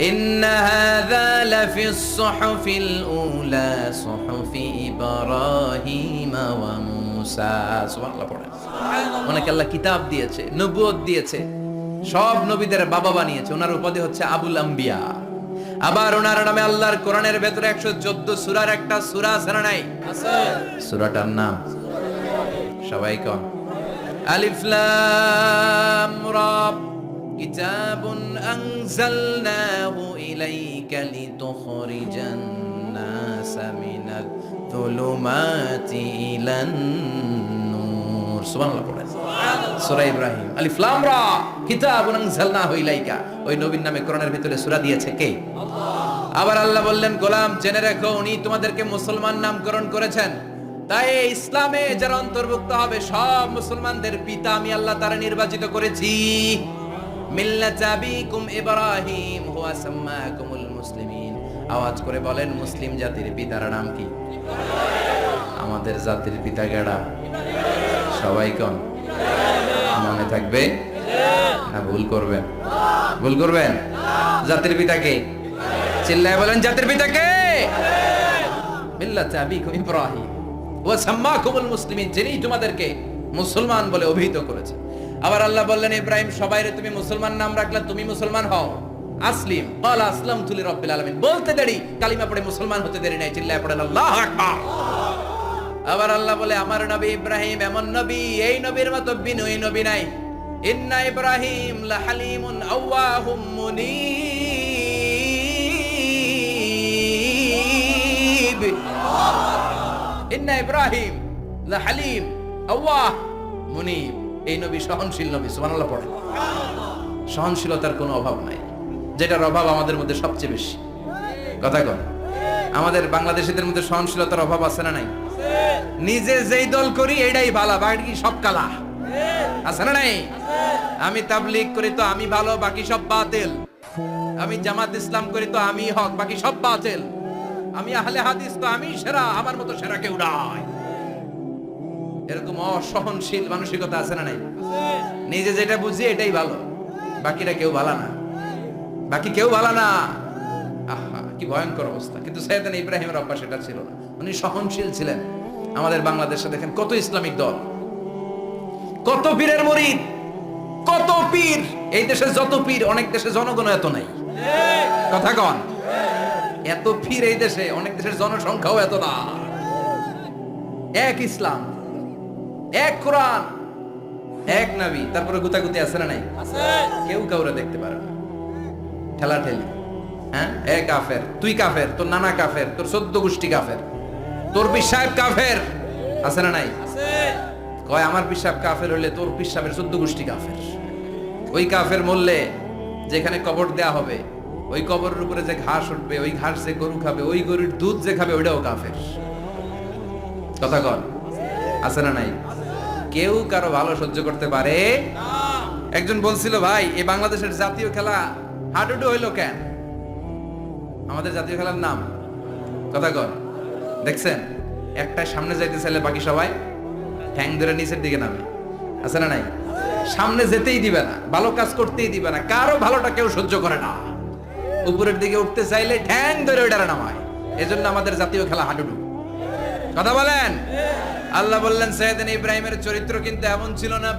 ইন্না হাযা লাফিস সুহুফিল উলা সুহুফি ইব্রাহিম ওয়া মূসা। সুবহানাল্লাহ পড়েন। অনেক আল্লাহ কিতাব দিয়েছে, নবুয়ত দিয়েছে, সব নবীদের বাবা বানিয়েছে। ওনার উপাধি হচ্ছে আবুল আম্বিয়া। আবার ওনার নামে আল্লাহর কোরআনের ভেতরে 114 সূরার একটা সূরা আছে না নাই? আছে। সূরাটার নাম সবাই কোন? আলিফ লাম রা। কিতাবুন আনজালনাহু ইলাইকা লিতুখরিজান নাসা মিনাল যুলুমাতি ইলান নূর। সুবহানাল্লাহ পড়েন। সূরা ইব্রাহিম, আলিফ লাম রা, কিতাবুন আনজালনাহু ইলাইকা। ওই নবীর নামে কোরআনের ভিতরে সূরা দিয়েছে কে? আবার আল্লাহ বললেন, গোলাম জেনে রাখো, উনি তোমাদেরকে মুসলমান নামকরণ করেছেন। তাই ইসলামে যারা অন্তর্ভুক্ত হবে সব মুসলমানদের পিতা আমি আল্লাহ তারা নির্বাচিত করেছি। মিল্লাত আবিকুম ইব্রাহিম হুয়া সাম্মাকুমুল মুসলিমিন। আওয়াজ করে বলেন, মুসলিম জাতির পিতার নাম কি? আমাদের জাতির পিতা কেডা? সবাই কোন? মনে থাকবে না ভুল করবেন? ভুল করবেন? জাতির পিতা কে? চিল্লায় বলেন, জাতির পিতা কে? মিল্লাত আবিকুম ইব্রাহিম ওয়া সাম্মাকুমুল মুসলিমিন, যিনি তোমাদেরকে মুসলমান বলে অভিহিত করেছে। আবার আল্লাহ বললেন, ইব্রাহিম সবাইরে তুমি মুসলমান নাম রাখলে, তুমি মুসলমান হও। আসলিম ক্বালা আসলামতু লিরাব্বিল আলামিন। বলতে দেরি, কালিমা পড়ে মুসলমান হতে দেরি নাই। চিল্লায় পড়েন আল্লাহু আকবার। আবার আল্লাহ বলে, আমার নবী ইব্রাহিম এমন নবী, এই নবীর মতো বিনয়ী নবী নাই। ইন্না ইব্রাহিম লাহালিমুন আওয়াহুম মুনীব। ইন্না ইব্রাহিম লাহালিম আওয়াহ মুনীব। এই নবী সহনশীল নবী। সুবহানাল্লাহ পড়ে। সহনশীলতার কোনো অভাব নাই, যেটার অভাব আমাদের মধ্যে সবচেয়ে বেশি। কথা কন, আমাদের বাংলাদেশীদের মধ্যে সহনশীলতার অভাব আছে না নাই? নিজে যেই দল করি এটাই ভালো, বাকি সব কালা। আছে না নাই? আমি তাবলীগ করি তো আমি ভালো, বাকি সব বাতিল। আমি জামাত ইসলাম করি তো আমি হক, বাকি সব বাতিল। আমি আহলে হাদিস তো আমি সেরা, আমার মতো সেরা কেউ নাই। এরকম অসহনশীল মানসিকতা আছে না নাই? নিজে যেটা বুঝি এটাই ভালো, বাকিটা কেউ ভালো না, বাকি কেউ ভালো না। আহা, কি ভয়ঙ্কর অবস্থা। কিন্তু সাইয়েদনা ইব্রাহিমের অভ্যাস এটা ছিল না। উনি সহনশীল ছিলেন। আমাদের বাংলাদেশে দেখেন কত ইসলামিক দল, কত পীরের মুরিদ, কত পীর। এই দেশে যত পীর, অনেক দেশে জনগণ এত নাই। কথা কন, এত পীর এই দেশে, অনেক দেশের জনসংখ্যাও এত না। এক ইসলাম, এক কোরআন, এক নবী, তারপরে গুতাগুতি আছে না নাই? কেউ কাউরে দেখতে পারে না, ঠেলা ঠেলি। হ্যাঁ, এক কাফের, তুই কাফের, তোর নানা কাফের, তোর 14 গোষ্ঠী কাফের, তোর পীর সাহেব কাফের, আছে না নাই? কয় আমার পীর সাহেব কাফের হইলে তোর পীর সাহেবের 14 গোষ্ঠী কাফের। ওই কাফের মরলে যেখানে কবর দেয়া হবে, ওই কবরের উপরে যে ঘাস উঠবে, ওই ঘাস যে গরু খাবে, ওই গরুর দুধ যে খাবে, ওইটাও কাফের। কথা কন, আছে না নাই? কেউ কারো ভালো সহ্য করতে পারে না। একজন বলছিল, ভাই এই বাংলাদেশের জাতীয় খেলা হাডুডু হইলো কেন? আমাদের জাতীয় খেলার নাম, কথা কন, দেখছেন একটা সামনে যাইতে চাইলে বাকি সবাই ঠ্যাং ধরে নিচের দিকে নামে, আছে না নাই? সামনে যেতেই দিবে না, ভালো কাজ করতেই দিবে না, কারো ভালোটা কেউ সহ্য করে না। উপরের দিকে উঠতে চাইলে ঠ্যাং ধরে ওইটারে নামায়। এজন্য আমাদের জাতীয় খেলা হাডুডু। কথা বলেন। আল্লাহ বললেন সাইয়েদনা ইব্রাহিমের চরিত্র কিন্তু এমন ছিল না।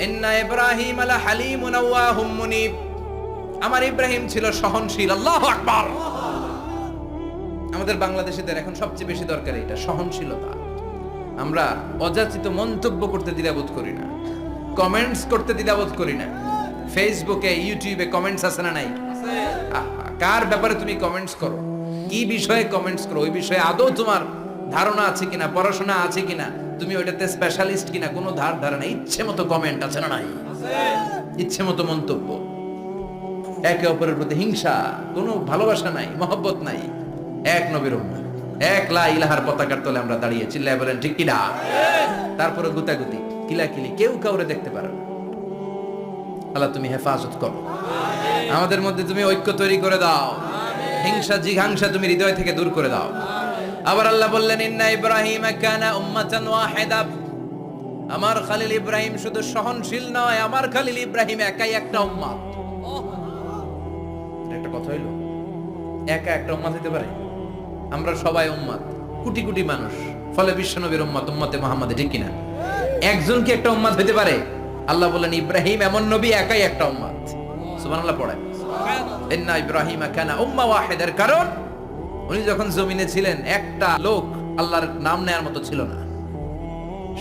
ইন্না ইব্রাহিম আলা হালিমুন আওয়াহুম মুনিব। আমার ইব্রাহিম ছিল সহনশীল। আল্লাহু আকবার। আমাদের বাংলাদেশীদের এখন সবচেয়ে বেশি দরকার এটা, সহনশীলতা। আমরা অযাচিত মন্তব্য করতে দ্বিধাবোধ করি না, কমেন্টস করতে দ্বিধাবোধ করি না। ফেসবুকে, ইউটিউবে কমেন্টস আছে না নাই? কার ব্যাপারে তুমি কমেন্টস করো, কি বিষয়ে কমেন্টস করো, ওই বিষয়ে আদৌ তোমার ধারণা আছে কিনা, পড়াশোনা আছে কিনা, তুমি ওইটাতে স্পেশালিস্ট কিনা, কোনো ধারণা। ইচ্ছে মতো কমেন্ট আছে না নাই? ইচ্ছে মতো মন্তব্য, একে অপরের প্রতি হিংসা, কোনো ভালোবাসা নাই, মহব্বত নাই। এক নবীর উম্মত, এক লা ইলাহার পতাকার তলে আমরা দাঁড়িয়ে, চিল্লায় বলেন ঠিক কিনা? তারপরে গুতাগুতি, কিলাকিলি, কেউ কাউরে দেখতে পারে না। আল্লাহ তুমি হেফাজত করো, আমাদের মধ্যে তুমি ঐক্য তৈরি করে দাও, হিংসা জিঘাংসা তুমি হৃদয় থেকে দূর করে দাও। আবার আল্লাহ বললেন ইন্না ইব্রাহিম কানা উম্মাতান ওয়াহিদা। আমার খলিল ইব্রাহিম শুধু সহনশীল নয়, আমার খলিল ইব্রাহিম একাই একটা উম্মত। একটা কথা হইলো, একা একটা উম্মত হতে পারে? আমরা সবাই উম্মত, কোটি কোটি মানুষ, ফলে বিশ্বনবীর উম্মত, উম্মতে মুহাম্মাদে, ঠিক কিনা? একজন কি একটা উম্মত হতে পারে? আল্লাহ বললেন ইব্রাহিম এমন নবী, একাই একটা উম্মত। সুবহানাল্লাহ পড়েন। ইন্না ইব্রাহিম কানা উম্মাহ ওয়াহিদার, কারণ উনি যখন জমিনে ছিলেন একটা লোক আল্লাহর নাম নেয়ার মতো ছিল না,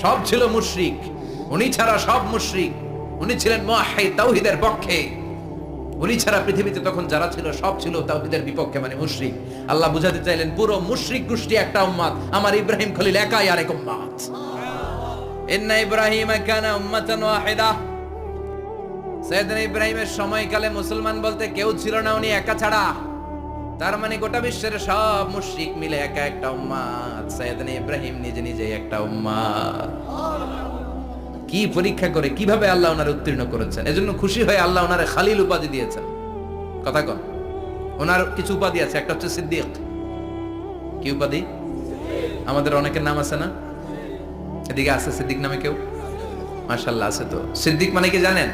সব ছিল মুশরিক। উনি ছাড়া সব মুশরিক। উনি ছিলেন মুওয়াহহিদ, তাওহীদের পক্ষে। উনি ছাড়া পৃথিবীতে তখন যারা ছিল সব ছিল তাওহীদের বিপক্ষে, মানে মুশরিক। আল্লাহ বুঝাতে চাইলেন পুরো মুশরিক গোষ্ঠী একটা উম্মত, আমার ইব্রাহিম খলিল একাই আরেক উম্মত। ইন্না ইব্রাহিম কানা উম্মাতান ওয়াহিদা। সাইয়েদনা ইব্রাহিমের সময়কালে মুসলমান বলতে কেউ ছিল না, উনি একা ছাড়া। তার মানে গোটা বিশ্বের সব মুশরিক মিলে একা একটা উম্মত, সাইয়েদনা ইব্রাহিম নিজে নিজে একটা উম্মত। কি পরীক্ষা করে কিভাবে আল্লাহ ওনারে উত্তীর্ণ করেছেন। এজন্য খুশি হয়ে আল্লাহ ওনারে খালিল উপাধি দিয়েছেন। কথা কন, ওনার কিছু উপাধি আছে, একটা হচ্ছে সিদ্দিক। কি উপাধি? আমাদের অনেকের নাম আছে না? এদিকে আছে সিদ্দিক নামে কেউ? মাশাআল্লাহ আছে। তো সিদ্দিক মানে কি জানেন?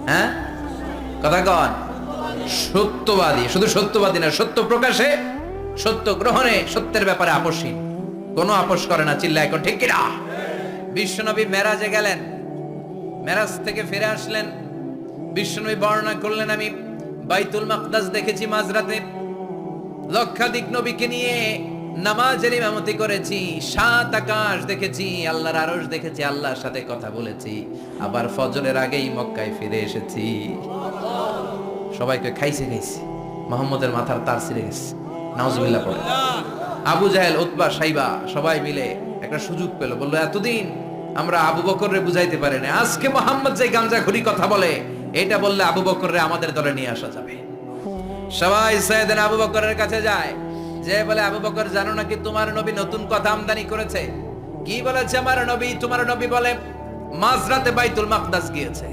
হ্যাঁ, কথা কন। সত্যবাদী। শুধু সত্যবাদী না, সত্য প্রকাশে, সত্য গ্রহণে, সত্যের ব্যাপারে আপোষহীন, কোনো আপোষ করে না। চিল্লায় এখন ঠিক কিনা? বিশ্বনবী মেরাজে গেলেন, মেরাজ থেকে ফিরে আসলেন। বিশ্বনবী বর্ণনা করলেন, আমি বাইতুল মাকদাস দেখেছি মাঝরাতে, লক্ষাধিক নবীকে নিয়ে নামাজের ইমামতি করেছি, 7 আকাশ দেখেছি, আল্লাহর আরশ দেখেছি, আল্লাহর সাথে কথা বলেছি, আবার ফজরের আগেই মক্কায় ফিরে এসেছি। সবাইকে খাইছে খাইছে, মুহাম্মদের মাথার তার ছিঁড়ে গেছে। নাউজুবিল্লাহ পড়ে। আবু জাহেল, উতবা, সাইবা সবাই মিলে একটা সুযোগ পেল, বললো এতদিন আমরা আবু বকররে বুঝাইতে পারি না, আজকে মুহাম্মদ যে গাঞ্জাখুরি কথা বলে, এটা বললে আবু বকররে আমাদের দলে নিয়ে আসা যাবে। সবাই সাইয়েদনা আবু বকরের কাছে যায়, যে বলে আবু বকর জানো নাকি তোমার নবী নতুন কথা আমদানি করেছে? কি বলেছে আমার নবী? তোমার নবী বলে মাঝরাতে বাইতুল মাকদাস গিয়েছে।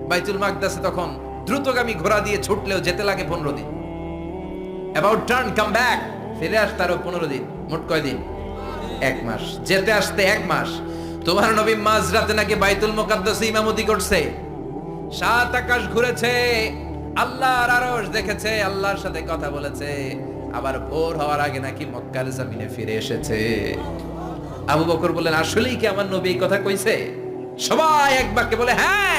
বাইতুল মাকদাসে তখন দ্রুতগামী ঘোড়া দিয়ে ছুটলেও যেতে লাগে 15 দিন। অ্যাবাউট টার্ন কাম ব্যাক, ফিরে আসতে আরো 15 দিন। মোট কয় দিন? 1 মাস। যেতে আসতে 1 মাস। তোমার নবী মাঝরাতে নাকি বাইতুল মুকাদ্দাসে ইমামতি করছে, 7 আকাশ ঘুরেছে, আল্লাহর আরশ দেখেছে, আল্লাহর সাথে কথা বলেছে, আবার ভোর হওয়ার আগে নাকি মক্কার জমিনে ফিরে এসেছে। আবু বকর বললেন, আসলেই কি আমার নবী এই কথা কইছে? সবাই এক বাক্যে বলে, হ্যাঁ,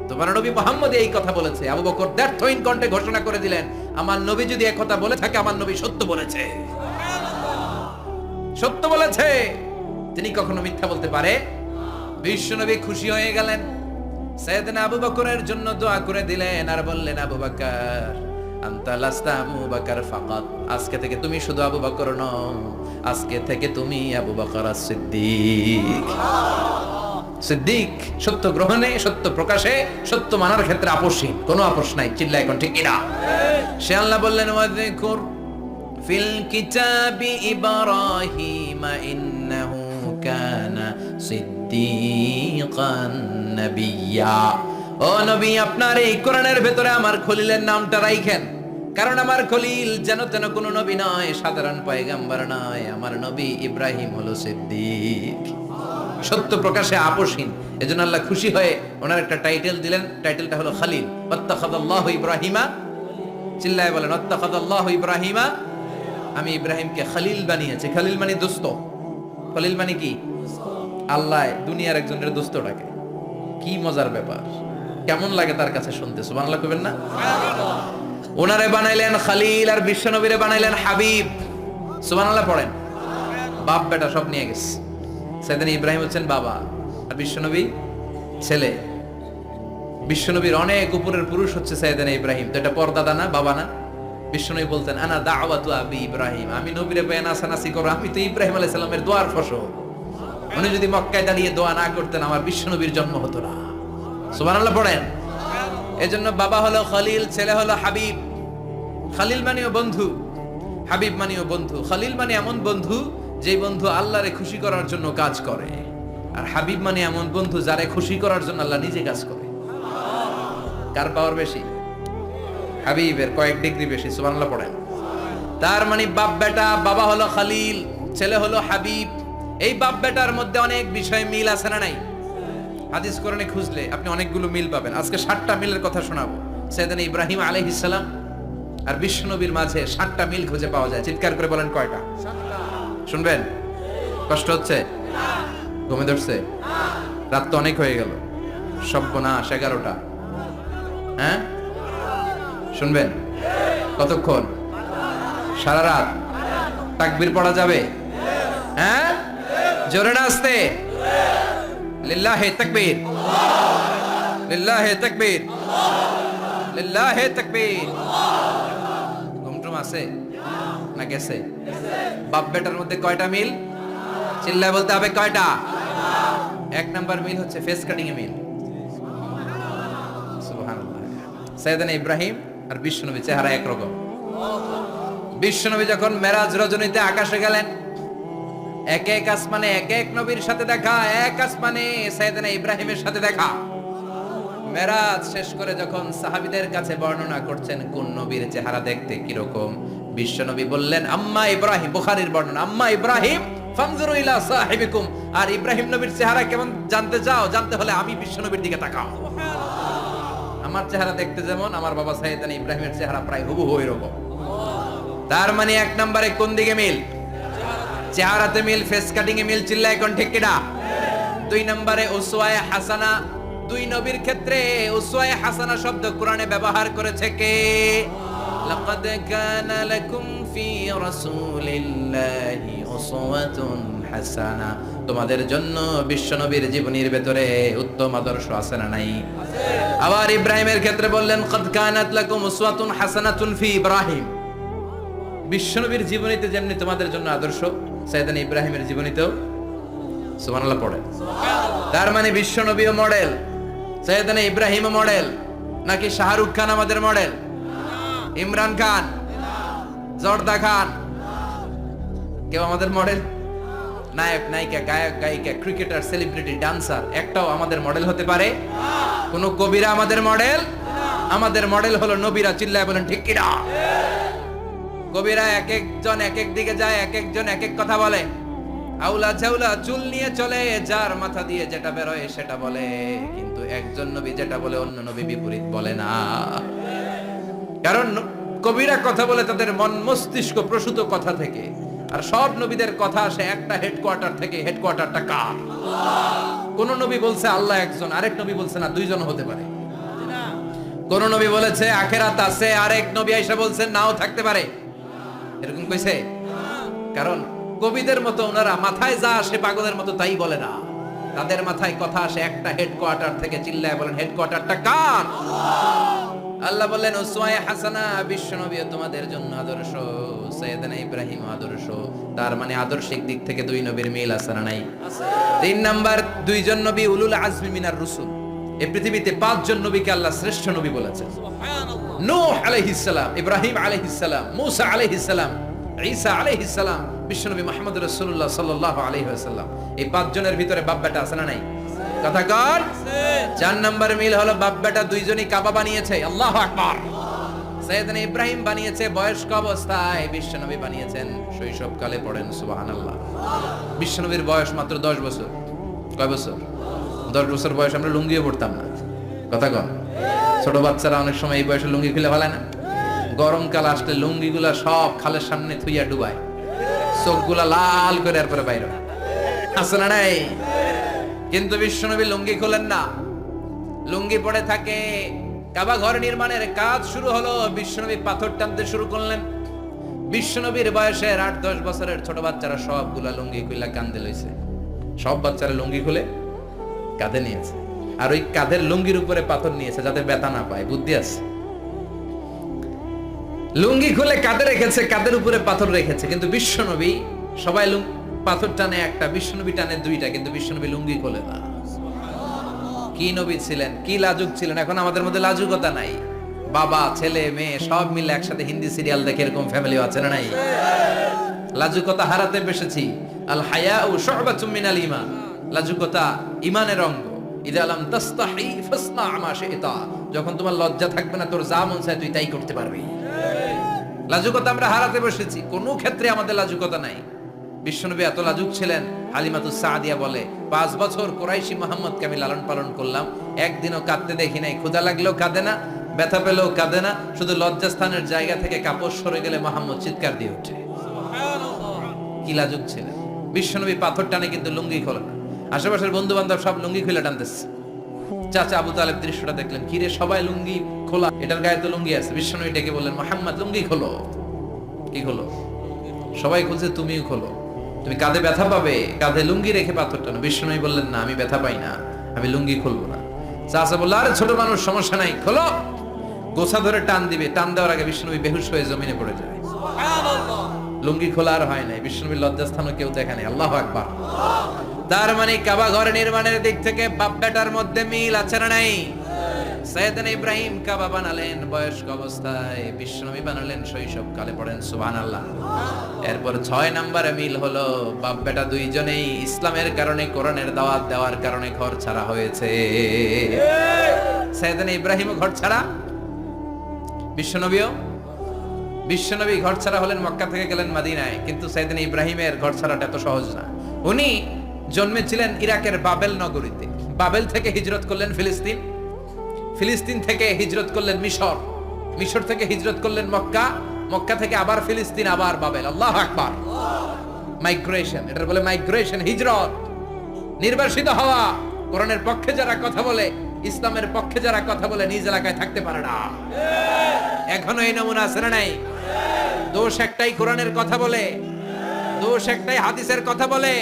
তোমার নবী মুহাম্মদ এই কথা বলেছে। আবু বকর দ্ব্যর্থহীন কণ্ঠে ঘোষণা করে দিলেন, আমার নবী যদি এই কথা বলে থাকে, আমার নবী সত্য বলেছে, সত্য বলেছে। তিনি কখনো মিথ্যা বলতে পারে? বিশ্ব নবী খুশি হয়ে গেলেন, সাইয়েদনা আবু বকরের জন্য দোয়া করে দিলেন আর বললেন, আবু বকর আনতা লাস্তা আবু বকর ফাকাত, আজকে থেকে তুমি শুধু আবু বকর নও, আজকে থেকে তুমি আবু বকর as-সিদ্দিক। সিদ্দিক, সত্য গ্রহণে, সত্য প্রকাশে, সত্য মানার ক্ষেত্রে আপোষহীন, কোনো আপোষ নাই। চিল্লা এখন ঠিক কিনা? সে আল্লাহ বললেন, ওয়াযকুর ফিল কিতাবি ইব্রাহিম ইন্নাহু কানা সিদ্দিকান নাবিয়্যা। ও নবী, আপনার এই কোরআনের ভেতরে আমার খলিলের নামটা রাখেন, কারণ আমার খলিল যেন তেন কোনো নবী নয়, সাধারণ পয়গম্বর নয়, আমার নবী ইব্রাহিম হলো সিদ্দিক, সত্য প্রকাশে আপোষহীন। এজন্য আল্লাহ খুশি হয়ে ওনার একটা টাইটেল দিলেন, টাইটেলটা হলো খলিল। ওয়াত্তাখাযাল্লাহু ইব্রাহিমা, চিল্লায় বলেন, ওয়াত্তাখাযাল্লাহু ইব্রাহিমা, আমি ইব্রাহিমকে খলিল বানিয়েছি। খলিল মানে দোস্ত। খলিল মানে কি? আল্লাহ দুনিয়ার একজনের দোস্ত ডাকে। কি মজার ব্যাপার, কেমন লাগে তার কাছে শুনতে, সুবহানাল্লাহ কইবেন না? ওনারে বানাইলেন খলিল আর বিশ্বনবীরে বানাইলেন হাবিব। সুবহানাল্লাহ পড়েন। বাপ বেটা সব নিয়ে গেছে। সাইয়েদনা ইব্রাহিম হচ্ছেন বাবা আর বিশ্বনবী ছেলে। বিশ্বনবীর অনেক উপরের পুরুষ হচ্ছে সাইয়েদনা ইব্রাহিম। তো এটা পরদাদা না, বাবা না? বিশ্বনবী বলতেন, আনা দাওয়াতু আবি ইব্রাহিম, আমি নবীরে পেয়ে নাসানাসি করো, আমি তো ইব্রাহিম আলাইহিস সালামের দোয়ার ফসল। উনি যদি মক্কায় দাঁড়িয়ে দোয়া না করতেন, আমার বিশ্বনবীর জন্ম হতো না। সুবহানাল্লাহ পড়েন। এজন্য বাবা হলো খলিল, ছেলে হলো হাবিব। খলিল মানেও বন্ধু, হাবিব মানেও বন্ধু। খলিল মানে এমন বন্ধু যে বন্ধু আল্লাহরে খুশি করার জন্য কাজ করে, আর হাবিব মানে এমন বন্ধু যারে খুশি করার জন্য আল্লাহ নিজে কাজ করে। কার পাওয়ার বেশি? হাবিবের কয়েক ডিগ্রি বেশি। সুবহানাল্লাহ পড়েন। তার মানে বাপ বেটা, বাবা হলো খলিল, ছেলে হলো হাবিব। এই বাপ বেটার মধ্যে অনেক বিষয় মিল আছে না নাই? হাদিস কোরআনে খুঁজলে আপনি অনেকগুলো মিল পাবেন। আজকে 7টা মিলের কথা শোনাবো। সাইয়েদনা ইব্রাহিম আলাইহিস সালাম আর বিশ্বনবীর মাঝে 7টা মিল খুঁজে পাওয়া যায়। চিৎকার করে বলেন, কয়টা? 7টা। শুনবেন? কষ্ট হচ্ছে? ঘুমে ধরছে? রাত তো অনেক হয়ে গেল। সর্বনাশ, 11টা। হ্যাঁ, শুনবেন? কতক্ষণ? সারা রাত। তাকবীর পড়া যাবে? হ্যাঁ, জোরে না আস্তে? লিল্লাহে তাকবীর, লিল্লাহে তাকবীর, লিল্লাহে তাকবীর। ঘুমটুম আছে না গেছে? বাপ বেটার মধ্যে কয়টা মিল? চিল্লায় বলতে হবে, কয়টা? 1 নাম্বার মিল হচ্ছে ফেস কাটিং এ মিল। সুবহানাল্লাহ। সাইয়েদনা ইব্রাহিম আর বিশ্বনবী চেহারা একরকম। বিশ্বনবী যখন মেরাজ রজনীতে আকাশে গেলেন, এক এক আসমানে এক এক নবীর সাথে দেখা, এক আসমানে সাইয়েদনা ইব্রাহিমের সাথে দেখা। মেরাজ শেষ করে যখন সাহাবীদের কাছে বর্ণনা করছেন কোন নবীর চেহারা দেখতে কিরকম, বিশ্বনবী বললেন, আম্মা ইব্রাহিম, বুখারীর বর্ণনা, আম্মা ইব্রাহিম ফানজুরু ইলা সাহিবিকুম, আর ইব্রাহিম নবীর চেহারা কেমন জানতে চাও? জানতে হলে আমি বিশ্বনবীর দিকে তাকাও। আমার চেহারা দেখতে যেমন, আমার বাবা সাইয়েদনা ইব্রাহিমের চেহারা প্রায় হুবহু এরকম। তার মানে 1 নম্বরে কোন দিকে মিল? চেহারাতে মিল, ফেস কাটিং এ মিল। চিল্লায় কোন ঠিক কিনা? 2 নম্বরে উসওয়ায়ে হাসানা। 2 নবীর ক্ষেত্রে উসওয়ায়ে হাসানা শব্দ কোরআনে ব্যবহার করেছে কে? লাকাদ কানা লাকুম ফি রাসূলিল্লাহি উসওয়াতুন হাসানা, তোমাদের জন্য বিশ্বনবীর জীবনীর ভেতরে উত্তম আদর্শ আছে না নাই? আছে। আবার ইব্রাহিমের ক্ষেত্রে বললেন, কাদ কানাত লাকুম উসওয়াতুন হাসানাতুন ফি ইব্রাহিম। বিশ্বনবীর জীবনীতে যেমনি তোমাদের জন্য আদর্শ, সাইয়েদনা ইব্রাহিমের জীবনীতেও। সুবহানাল্লাহ পড়ে। তার মানে বিশ্বনবীও মডেল, সাইয়েদনা ইব্রাহিমও মডেল। নাকি শাহরুখ খান আমাদের মডেল? ইমরান খান, জর্দা খান, কেউ আমাদের মডেল? নায়ক নায়িকা, গায়ক গায়িকা, ক্রিকেটার, সেলিব্রিটি, ডান্সার একটাও আমাদের মডেল হতে পারে? কোন কবিরা আমাদের মডেল? আমাদের মডেল হলো নবীরা। চিল্লায় বলেন ঠিক কিনা? কবিরা এক একজন এক এক দিকে যায়, এক একজন এক এক কথা বলে। আউলা ঝাউলা চুল নিয়ে চলে, যার মাথা দিয়ে যেটা বেরোয় সেটা বলে, কিন্তু একজন নবী যেটা বলে অন্য নবী বিপরীত বলে না। কারণ কবিরা কথা বলে তাদের মন মস্তিষ্ক প্রসূত কথা থেকে, আর সব নবীদের কথা আসে একটা হেডকোয়ার্টার থেকে। হেডকোয়ার্টারটা কার? কোন নবী বলছে আল্লাহ একজন, আরেক নবী বলছে না দুইজন হতে পারে। কোন নবী বলেছে আখিরাত আছে, আরেক নবী আয়েশা বলছেন নাও থাকতে পারে। এরকম কইছে? কারণ কবিদের মতো ওনারা মাথায় যা আসে পাগলের মতো তাই বলে না। তাদের মাথায় কথা আসে একটা হেডকোয়ার্টার থেকে। চিল্লায় বলেন হেডকোয়ার্টারটা কার? আল্লাহ বললেন উসওয়ায়ে হাসানা, বিশ্বনবী তোমাদের জন্য আদর্শ, সাইয়েদনা ইব্রাহিম আদর্শ। তার মানে আদর্শিক দিক থেকে দুই নবীর মিল আছে না নাই? আছে। তিন নাম্বার, দুইজন নবী উলুল আজমি মিনার রুসুল। এই পৃথিবীতে পাঁচজন নবীকে আল্লাহ শ্রেষ্ঠ নবী বলেছেন। সুবহানাল্লাহ। নূহ আলাইহিস সালাম, ইব্রাহিম আলাইহিস সালাম, মূসা আলাইহিস সালাম, ঈসা আলাইহিস সালাম, বিশ্বনবী মুহাম্মদ রাসূলুল্লাহ সাল্লাল্লাহু আলাইহি ওয়াসাল্লাম। এই পাঁচজনের ভিতরে বাপ বেটা আছে না নাই? কথা কর। চার নাম্বার মিল হলো বাপ বেটা দুইজনই কাবা বানিয়েছে। আল্লাহু আকবার। সাইয়েদনা ইব্রাহিম বানিয়েছে বয়স্ক অবস্থায়, বিশ্বনবী বানিয়েছেন শৈশবকালে। পড়েন সুবহানাল্লাহ। বিশ্বনবীর বয়স মাত্র 10 বছর। কয় বছর? 10 বছর বয়স আমরা লুঙ্গিও পড়তাম না। কথা কন। ছোট বাচ্চারা অনেক সময় এই বয়সে লুঙ্গি খুলে ফেলে না। গরমকাল আসলে লুঙ্গিগুলা সব খালের সামনে থুইয়া ডুবায়, চোখগুলা লাল করে এরপরে বাইরে আছে না নাই? কিন্তু বিশ্বনবী লুঙ্গি খোলেন না, লুঙ্গি পড়ে থাকে। কাবা ঘর নির্মাণের কাজ শুরু হলো, বিশ্বনবী পাথর টানতে শুরু করলেন। বিশ্বনবীর বয়সের 8-10 বছরের ছোট বাচ্চারা সবগুলা লুঙ্গি খুলে কাঁধে লইছে। সব বাচ্চারা লুঙ্গি খুলে কাঁধে নিয়েছে, আর ওই কাঁধের লুঙ্গির উপরে পাথর নিয়েছে যাতে ব্যথা না পায়। বুদ্ধি আছে। লুঙ্গি খুলে কাঁধে রেখেছে, কাঁধের উপরে পাথর রেখেছে। কিন্তু বিশ্বনবী, সবাই পাথর টানে একটা, বিশ্বনবী টানে দুইটা, কিন্তু বিশ্বনবী লুঙ্গি খোলে না। কি নবী ছিলেন, কি লাজুক ছিলেন। এখন আমাদের মধ্যে লাজুকতা নাই। বাবা ছেলে মেয়ে সব মিলে একসাথে হিন্দি সিরিয়াল দেখে এরকম ফ্যামিলিও আছে না নাই? লাজুকতা হারাতে বসেছি। আল হায়াউ শু'বাতুম মিনাল ঈমান। লাজুকতা ঈমানের অঙ্গ। ইযা লাম তাস্তাহি ফাসনা মা শি'তা। যখন তোমার লজ্জা থাকবে না, তোর যা মন চায় তুই তাই করতে পারবি। লাজুকতা আমরা হারাতে বসেছি, কোনো ক্ষেত্রে আমাদের লাজুকতা নাই। বিশ্বনবী এত লাজুক ছিলেন, হালিমাতুস সাদিয়া বলে 5 বছর কুরাইশি মুহাম্মদকে আমি লালন পালন করলাম, একদিনও কাঁদতে দেখি নাই। ক্ষুধা লাগলেও কাঁদে না, ব্যথা পেলেও কাঁদে না। শুধু লজ্জাস্থানের জায়গা থেকে কাপড় সরে গেলে মুহাম্মদ চিৎকার দিয়ে ওঠে। কি লাজুক ছিলেন বিশ্বনবী। পাথর টানে কিন্তু লুঙ্গি খোলে না। আশেপাশের বন্ধু বান্ধব সব লুঙ্গি খুলে টানতেছে। চাচা আবু তালেব দৃশ্যটা দেখলেন, কিরে সবাই লুঙ্গি খোলা, এটার গায়ে তো লুঙ্গি আছে। বিশ্বনবী ডেকে বললেন, মুহাম্মদ লুঙ্গি খোলো। কি খোলো? সবাই খুলছে, তুমিও খোলো। তুমি কাঁধে ব্যথা পাবে, কাঁধে লুঙ্গি রেখে পাথর টানো। বিশ্বনবী বললেন, না আমি ব্যথা পাই না, আমি লুঙ্গি খুলবো না। চাচা বলল, আরে ছোট মানুষ, সমস্যা নাই, খোলো। গোছা ধরে টান দিবে, টান দেওয়ার আগে বিশ্বনবী বেহুশ হয়ে জমিনে পড়ে যায়। লুঙ্গি খোলা আর হয় নাই। বিশ্বনবীর লজ্জাস্থানও কেউ দেখে নাই। আল্লাহু আকবার। তার মানে কাবা ঘর নির্মাণের দিক থেকে বাপ বেটার মধ্যে মিল আছে না নাই? সাইয়েদনা ইব্রাহিম কাবা বানালেন বয়স্ক অবস্থায়, বিশ্বনবী বানালেন শৈশবকালে। পড়েন সুবহানাল্লাহ। এরপর 6 নম্বরে মিল হলো বাপ বেটা দুইজনেই ইসলামের কারণে, কোরআনের দাওয়াত দেওয়ার কারণে ঘর ছাড়া হয়েছে। সাইয়েদনা ইব্রাহিমও ঘর ছাড়া, বিশ্বনবী ঘর ছাড়া হলেন, মক্কা থেকে গেলেন মদিনায়। কিন্তু সাইয়েদনা ইব্রাহিমের ঘর ছাড়াটা এত সহজ না। উনি জন্মেছিলেন ইরাকের বাবেল নগরীতে। বাবেল থেকে হিজরত করলেন ফিলিস্তিন, ফিলিস্তিন থেকে হিজরত করলেন মিশর, মিশর থেকে হিজরত করলেন মক্কা, মক্কা থেকে আবার ফিলিস্তিন, আবার বাবেল। আল্লাহু আকবার। মাইগ্রেশন, এটা বলে মাইগ্রেশন, হিজরত, নির্বাসিত হওয়া। কোরআনের পক্ষে যারা কথা বলে, ইসলামের পক্ষে যারা কথা বলে, নিজ এলাকায় থাকতে পারে না। এখনো এই নমুনা আছে না নাই? দোষ একটাই, কোরআনের কথা বলে। দোষ একটাই, হাদিসের কথা বলে।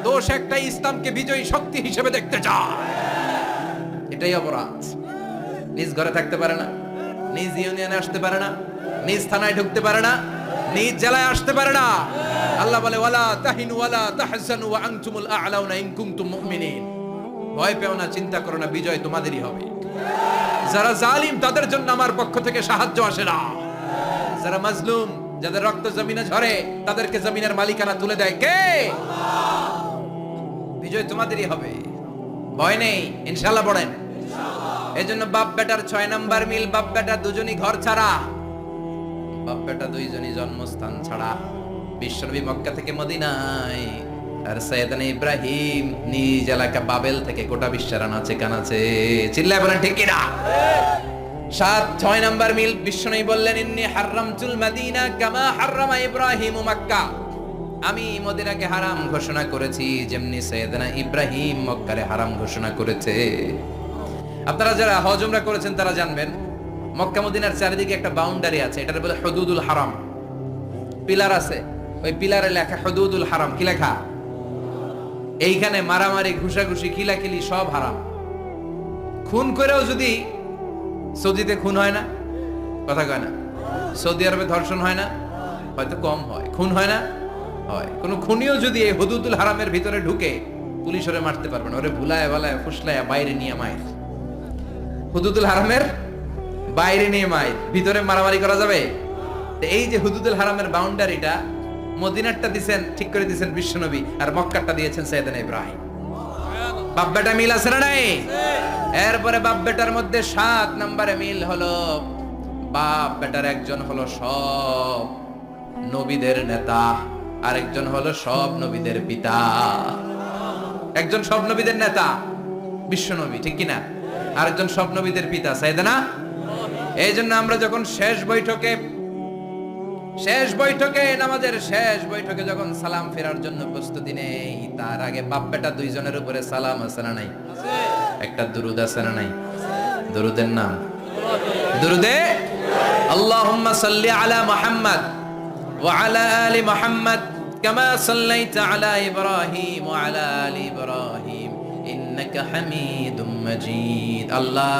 দোষ একটাই, ইসলামকে বিজয়ী শক্তি হিসেবে দেখতে চায়। এটাই অপরাধ। নিজ ঘরে থাকতে পারে না, নিজ ইউনিয়নে আসতে পারে না, নিজ থানায় ঢুকতে পারে না, নিজ জেলায় আসতে পারে না। আল্লাহ বলে, ওয়ালা তাহিনু ওয়ালা তাহজানু ওয়া আনতুমুল আ'লাউনা ইন কুনতুম মুমিনিন। ভয় পেও না, চিন্তা করো না, বিজয় তোমাদেরই হবে। যারা জালিম তাদের জন্য আমার পক্ষ থেকে সাহায্য আসে না। যারা মাজলুম, যাদের রক্ত জমিনে ঝরে, তাদেরকে জমিনের মালিকানা তুলে দেয় কে? বিজয় তোমাদেরই হবে, ভয় নেই, ইনশাআল্লাহ। পড়েন। এজন্য বাপ বেটার 6 নাম্বার মিল, বাপ বেটা দুজনই ঘর ছাড়া, বাপ বেটা দুইজনই জন্মস্থান ছাড়া। বিশ্বনবী মক্কা থেকে মদিনায়, আর সাইয়েদনা ইব্রাহিম নিজ এলাকা বাবেল থেকে গোটা বিশ্বের আনাচে কানাচে। চিল্লায় বলেন ঠিক কিনা? 6 নাম্বার মিল বিশ্বনবী বললেন ইন্নী হারামতুল মাদিনা কামা হারামা ইব্রাহিম মক্কা, আমি মদিনাকে হারাম ঘোষণা করেছি যেমনি সাইয়েদনা ইব্রাহিম মক্কারে হারাম ঘোষণা করেছে। আপনারা যারা হজ উমরা করেছেন তারা জানবেন মক্কা মদিনার চারিদিকে একটা বাউন্ডারি আছে, এটার বলে হুদুদুল হারাম। পিলার আছে, ওই পিলারে লেখা হুদুদুল হারাম। কি লেখা? এইখানে মারামারি ঘুষাঘুষি খিলাখিলি সব হারাম। খুন করেও যদি সৌদিতে খুন হয় না, কথা কয় না, সৌদি আরবে ধর্ষণ হয় না, হয়তো কম হয়, খুন হয় না, হয়। কোন খুনিও যদি এই হুদুদুল হারামের ভিতরে ঢুকে পুলিশ ওরে মারতে পারবে না, ওরে ভুলায় ভালায় ফুসলায় বাইরে নিয়ে মায়ের। হুদুদুল হারামের বাইরে নিয়ে মায়ের, ভিতরে মারামারি করা যাবে? এই যে হুদুদুল হারামের বাউন্ডারিটা মদিনারটা দিবেন ঠিক করে দিবেন বিশ্বনবী, আর মক্কারটা দিয়েছেন সাইয়েদনা ইব্রাহিম। বাপ বেটা মিল আছে না নাই? এরপরে বাপ বেটার মধ্যে 7 নম্বরে মিল হলো বাপ বেটার একজন হলো সব নবীদের নেতা, আরেকজন হলো সব নবীদের পিতা। একজন সব নবীদের নেতা বিশ্বনবী, ঠিক কিনা? আরেকজন সব নবীদের পিতা সাইয়েদনা। এই জন্য আমরা যখন শেষ বৈঠকে নামাজের শেষ বৈঠকে যখন সালাম ফেরার জন্য প্রস্তুতি নেই, তার আগে বাপ বেটা দুইজনের উপরে সালাম আছে না নাই? একটা দুরুদ আছে না নাই? দুরুদের নাম দুরুদে আল্লাহুম্মা সাল্লি আলা মুহাম্মদ ওয়া আলা আলি মুহাম্মদ কামা সাল্লাইতা আলা ইব্রাহিম ওয়া আলা আলি ইব্রাহিম ইন্নাকা হামিদুম মাজিদ। আল্লাহ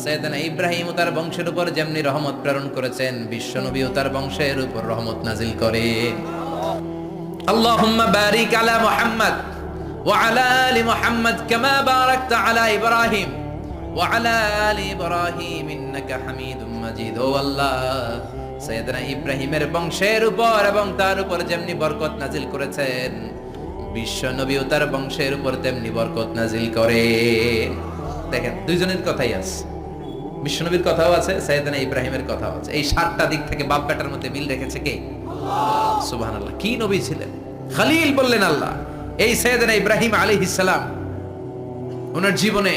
সাইয়েদনা ইব্রাহিম ও তার বংশের উপর যেমনি রহমত প্রেরণ করেছেন, বিশ্বনবী ও তার বংশের উপর রহমত নাজিল করেন। আল্লাহুম্মা বারিক আলা মুহাম্মদ ওয়া আলা আলি মুহাম্মদ কামা বারাকতা আলা ইব্রাহিম ওয়া আলা আলি ইব্রাহিম ইন্নাকা হামিদুম মাজিদ। ও আল্লাহ, সাইয়েদনা ইব্রাহিমের বংশের উপর এবং তার উপর যেমনি বরকত নাজিল করেছেন, বিশ্বনবী ও তার বংশের উপর তেমনি বরকত নাজিল করে। দেখেন দুইজনের কথাই আছে, বিশ্বনবীর কথাও আছে, সাইয়েদনা ইব্রাহিমের কথাও আছে। এই 7টা দিক থেকে বাপ বেটার মধ্যে মিল রেখেছে কে? আল্লাহ। সুবহানাল্লাহ। কি নবী ছিলেন! খলিল বললেন আল্লাহ। এই সাইয়েদনা ইব্রাহিম আলাইহিস সালাম ওনার জীবনে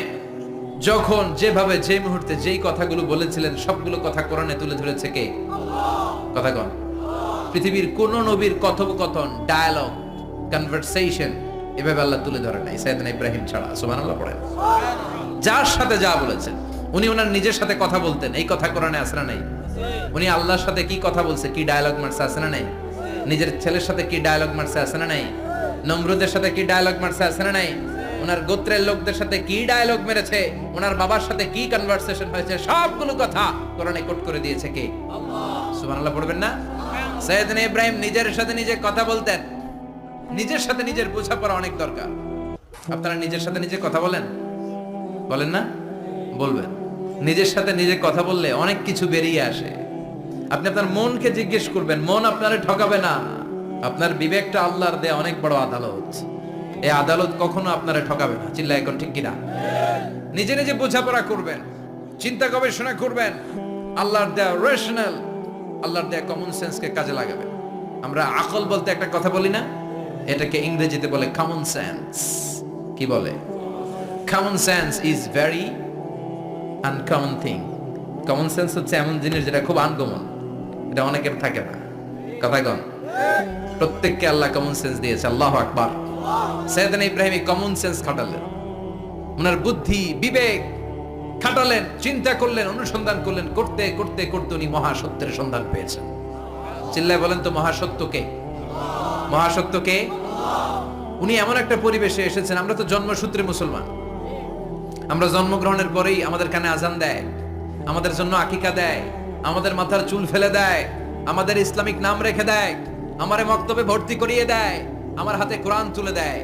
যখন যেভাবে যে মুহূর্তে যেই কথাগুলো বলেছিলেন সবগুলো কথা কোরআনে তুলে ধরেছে কে? আল্লাহ। কথা কোন? পৃথিবীর কোন নবীর কথোপকথন, ডায়ালগ, কনভারসেশন এভাবে আল্লাহ তুলে ধরে নাই সাইয়েদনা ইব্রাহিম ছাড়া। সুবহানাল্লাহ পড়েন। যার সাথে যা বলেছেন, উনি ওনার নিজের সাথে কথা বলতেন, এই কথা কোরআনে আছে না নাই? উনি আল্লাহর সাথে কি কথা বলছে, কি ডায়ালগ মারছে আছে না নাই? নিজের ছেলের সাথে কি ডায়ালগ মারছে আছে না নাই? নমরুদের সাথে কি ডায়ালগ মারছে আছে না নাই? ওনার গোত্রের লোকদের সাথে কি ডায়ালগ মেরেছে, ওনার বাবার সাথে কি কনভারসেশন হয়েছে, সবগুলো কথা কোরআনে কোট করে দিয়েছে কে? আল্লাহ। সুবহানাল্লাহ পড়বেন না? সাইয়েদনা ইব্রাহিম নিজের সাথে নিজে কথা বলতেন। নিজের সাথে নিজের বোঝাপড়া অনেক দরকার। আপনারা নিজের সাথে নিজে কথা বলেন? বলেন না? বলবেন। নিজের সাথে নিজে কথা বললে অনেক কিছু বেরিয়ে আসে। আপনি আপনার মনকে জিজ্ঞেস করবেন, মন আপনারে ঠকাবে না। আপনার বিবেকটা আল্লাহর দেয়া অনেক বড় আদালত, এই আদালত কখনো আপনারে ঠকাবে না। চিল্লায় এখন ঠিক কিনা? নিজে নিজে বোঝাপড়া করবেন, চিন্তা গবেষণা করবেন, আল্লাহর দেয়া রেশনাল, আল্লাহর দেয়া কমন সেন্সকে কাজে লাগাবেন। আমরা আকল বলতে একটা কথা বলি না, এটাকে ইংরেজিতে বলে কমন সেন্স। কি বলে? Common sense is very uncommon thing. Common sense হচ্ছে এমন জিনিস যেটা খুব আনকমন, এটা অনেকের থাকে না। কথা কন? প্রত্যেককে আল্লাহ কমন সেন্স দিয়েছে। আল্লাহু আকবার। সাইয়েদনা ইব্রাহিম কমন সেন্স খাটালেন, ওনার বুদ্ধি বিবেক খাটালেন, চিন্তা করলেন, অনুসন্ধান করলেন, করতে করতে করতে উনি মহাসত্যের সন্ধান পেয়েছেন। চিল্লায় বলেন তো মহাসত্য কে? মহাসত্য কে? উনি এমন একটা পরিবেশে এসেছেন, আমরা তো জন্মসূত্রে মুসলমান, আমরা জন্মগ্রহণের পরেই আমাদের কানে আজান দেয়, আমাদের জন্য আকিকা দেয়, আমাদের মাথার চুল ফেলে দেয়, আমাদের ইসলামিক নাম রেখে দেয়, আমারে মক্তবে ভর্তি করিয়ে দেয়, আমার হাতে কোরআন তুলে দেয়।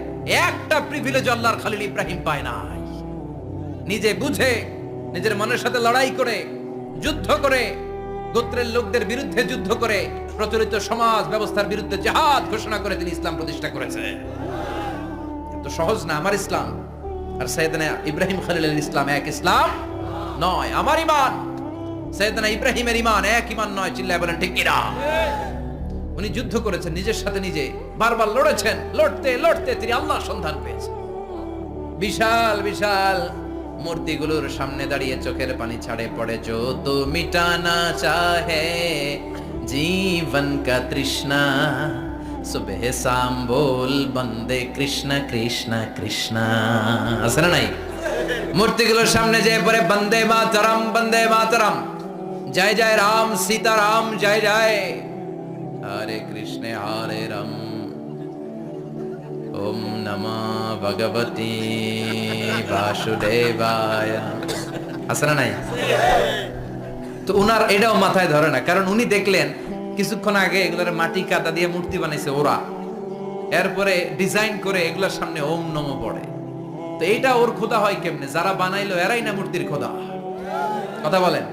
একটা প্রিভিলেজ আল্লাহর খলিল ইব্রাহিম পায় নাই। নিজে বুঝে, নিজের মনের সাথে লড়াই করে, যুদ্ধ করে, গোত্রের লোকদের বিরুদ্ধে যুদ্ধ করে, প্রচলিত সমাজ ব্যবস্থার বিরুদ্ধে জিহাদ ঘোষণা করে তিনি ইসলাম প্রতিষ্ঠা করেছে। তো সহজ না আমার ইসলাম আর সাইয়েদনা ইব্রাহিম খলিলের ইসলাম এক ইসলাম নয়। আমার ঈমান সাইয়েদনা ইব্রাহিমের ঈমান এক ঈমান নয়। চিল্লায় বলেন ঠিক কিনা? উনি যুদ্ধ করেছেন, নিজের সাথে নিজে বারবার লড়েছেন, লড়তে লড়তে তিনি আল্লাহর সন্ধান পেয়েছেন। বিশাল বিশাল মূর্তিগুলোর সামনে দাঁড়িয়ে চোখের পানি ছাড়ে পড়ে, जो तो मिटाना चाहे जीवन का तृष्णा सुबह शाम बोल बंदे कृष्ण कृष्ण कृष्ण। আছে না নাই? মূর্তিগুলোর সামনে যেয়ে পড়ে বন্দে মাতরম, জয় জয় রাম সীতারাম জয় জয়, হরে কৃষ্ণ হরে রাম, ওম নমঃ ভগবতে বাসুদেবায়। আছে না নাই? তো উনার এটাও মাথায় ধরে না, কারণ উনি দেখলেন কিছুক্ষণ আগে এগুলোর মাটি কাদা দিয়ে মূর্তি বানাইছে ওরা, এরপরে ডিজাইন করে এগুলোর সামনে ওম নমঃ পড়ে। তো এইটা ওর খোদা হয় কেমনে? যারা বানাইলো এরাই না মূর্তির খোদা। কথা বলেন,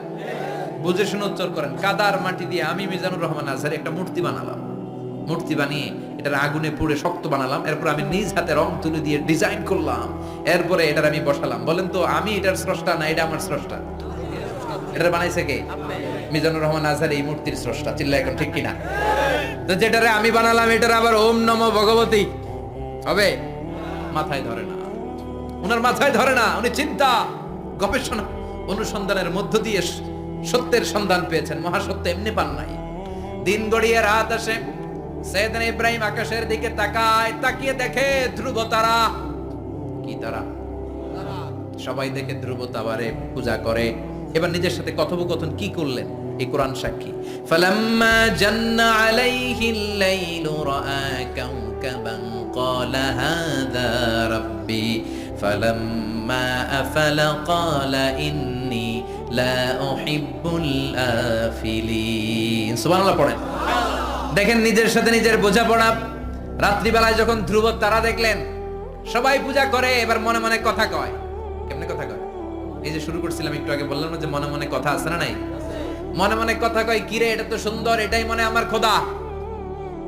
বুঝে শুনে উচ্চার করেন। কাদার মাটি দিয়ে আমি মিজানুর রহমান আজহারি একটা মূর্তি বানালাম, মূর্তি বানিয়ে এটার আগুনে পুড়ে শক্ত বানালাম, এরপর আমি নিজ হাতে রং তুলি দিয়ে ডিজাইন করলাম, এরপরে এটার আমি বসালাম। বলেন তো আমি এটার স্রষ্টা না এটা আমার স্রষ্টা? এটা বানাইছে কে? মিজানুর রহমান আজহারি এই মূর্তির স্রষ্টা। চিল্লা এখন ঠিক কিনা? তো যেটারে আমি বানালাম এটার আবার ওম নমঃ ভগবতী হবে? মাথায় ধরে না, উনার মাথায় ধরে না। উনি চিন্তা গবেষণা অনুসন্ধানের মধ্য দিয়ে সত্যের সন্ধান পেয়েছেন। মহাসত্য এমনি পান নাই। দিন গড়িয়ে রাত আসে, সাইয়েদনা ইব্রাহিম আকাশের দিকে তাকায়, তাকিয়ে দেখে ধ্রুব তারা। কি তারা? সবাই দেখে ধ্রুব তারারে পূজা করে। এবার নিজের সাথে কথোপকথন কি করলেন এই কোরআন সাক্ষী। ফালাম্মা জান্না আলাইহিল লাইলু রাআ কাওকাবান ক্বালা হাযা রাব্বি ফালাম্মা আফালা ক্বালা ইন্নী লা উহিব্বুল আফিলিন। সুবহানাল্লাহ পড়েন। দেখেন নিজের সাথে নিজের বোঝাপড়া। রাত্রিবেলায় যখন ধ্রুব তারা দেখলেন, সবাই পূজা করে, এবার মনে মনে কথা কয়। কেমনে কথা কয়? এই যে শুরু করছিলাম একটু আগে, বললাম না যে মনে মনে কথা আছে না নাই? মনে মনে কথা কয়, কিরে এটা তো সুন্দর, এটাই মনে আমার খোদা।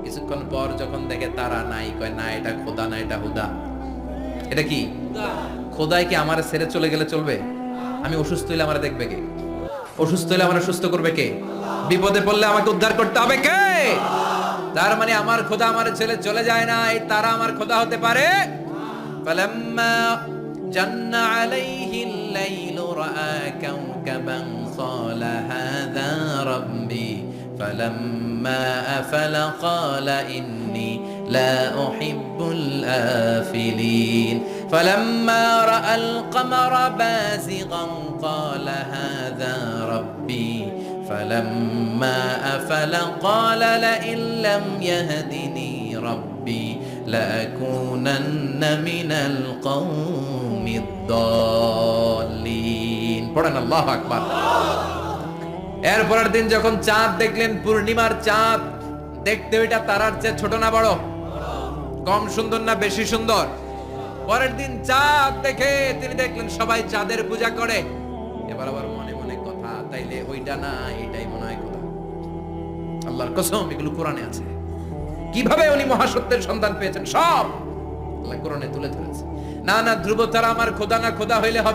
কিছুক্ষণ পর যখন দেখে তারা নাই, কয় না এটা খোদা না, এটা হুদা। এটা কি খোদাই? কি আমার ছেড়ে চলে গেলে চলবে? আমি অসুস্থ হইলে আমার দেখবে কে? অসুস্থ হইলে আমার সুস্থ করবে কে? বিপদে পড়লে আমাকে উদ্ধার করতে হবে কে? তার মানে আমার খোদা আমার ছেলে চলে যায় না, এই তারা আমার খোদা হতে পারে? ফালাম্মা জান্না আলাইহিল লাইলু রাআ কাওকাবান ক্বালা হাযা রাব্বি ফালাম্মা আফালা ক্বালা ইন্নী লা উহিব্বুল আফিলিন ফালাম্মা রাআল কমারা বাযিগান ক্বালা হাযা রাব্বি فلما أفل قال لئن لم يهدني ربي لأكونن من القوم الضالين। পড়েন আল্লাহু আকবার। এরপরের দিন যখন চাঁদ দেখলেন, পূর্ণিমার চাঁদ, দেখতে ওইটা তারার চেয়ে ছোট না বড়? কম সুন্দর না বেশি সুন্দর? পরের দিন চাঁদ দেখে তিনি দেখলেন সবাই চাঁদের পূজা করে। এবার আবার মনে মনে কথা, তাইলে ওইটা না এটাই মনে হয় খোদা। আল্লাহর কসম এগুলো কোরআনে আছে। কিভাবে উনি মহাসত্যের সন্ধান পেয়েছেন সব আল্লাহ কোরআনে তুলে ধরেছে। না না ধ্রুব তারা আমার খোদা না, খোদা হইলে হবে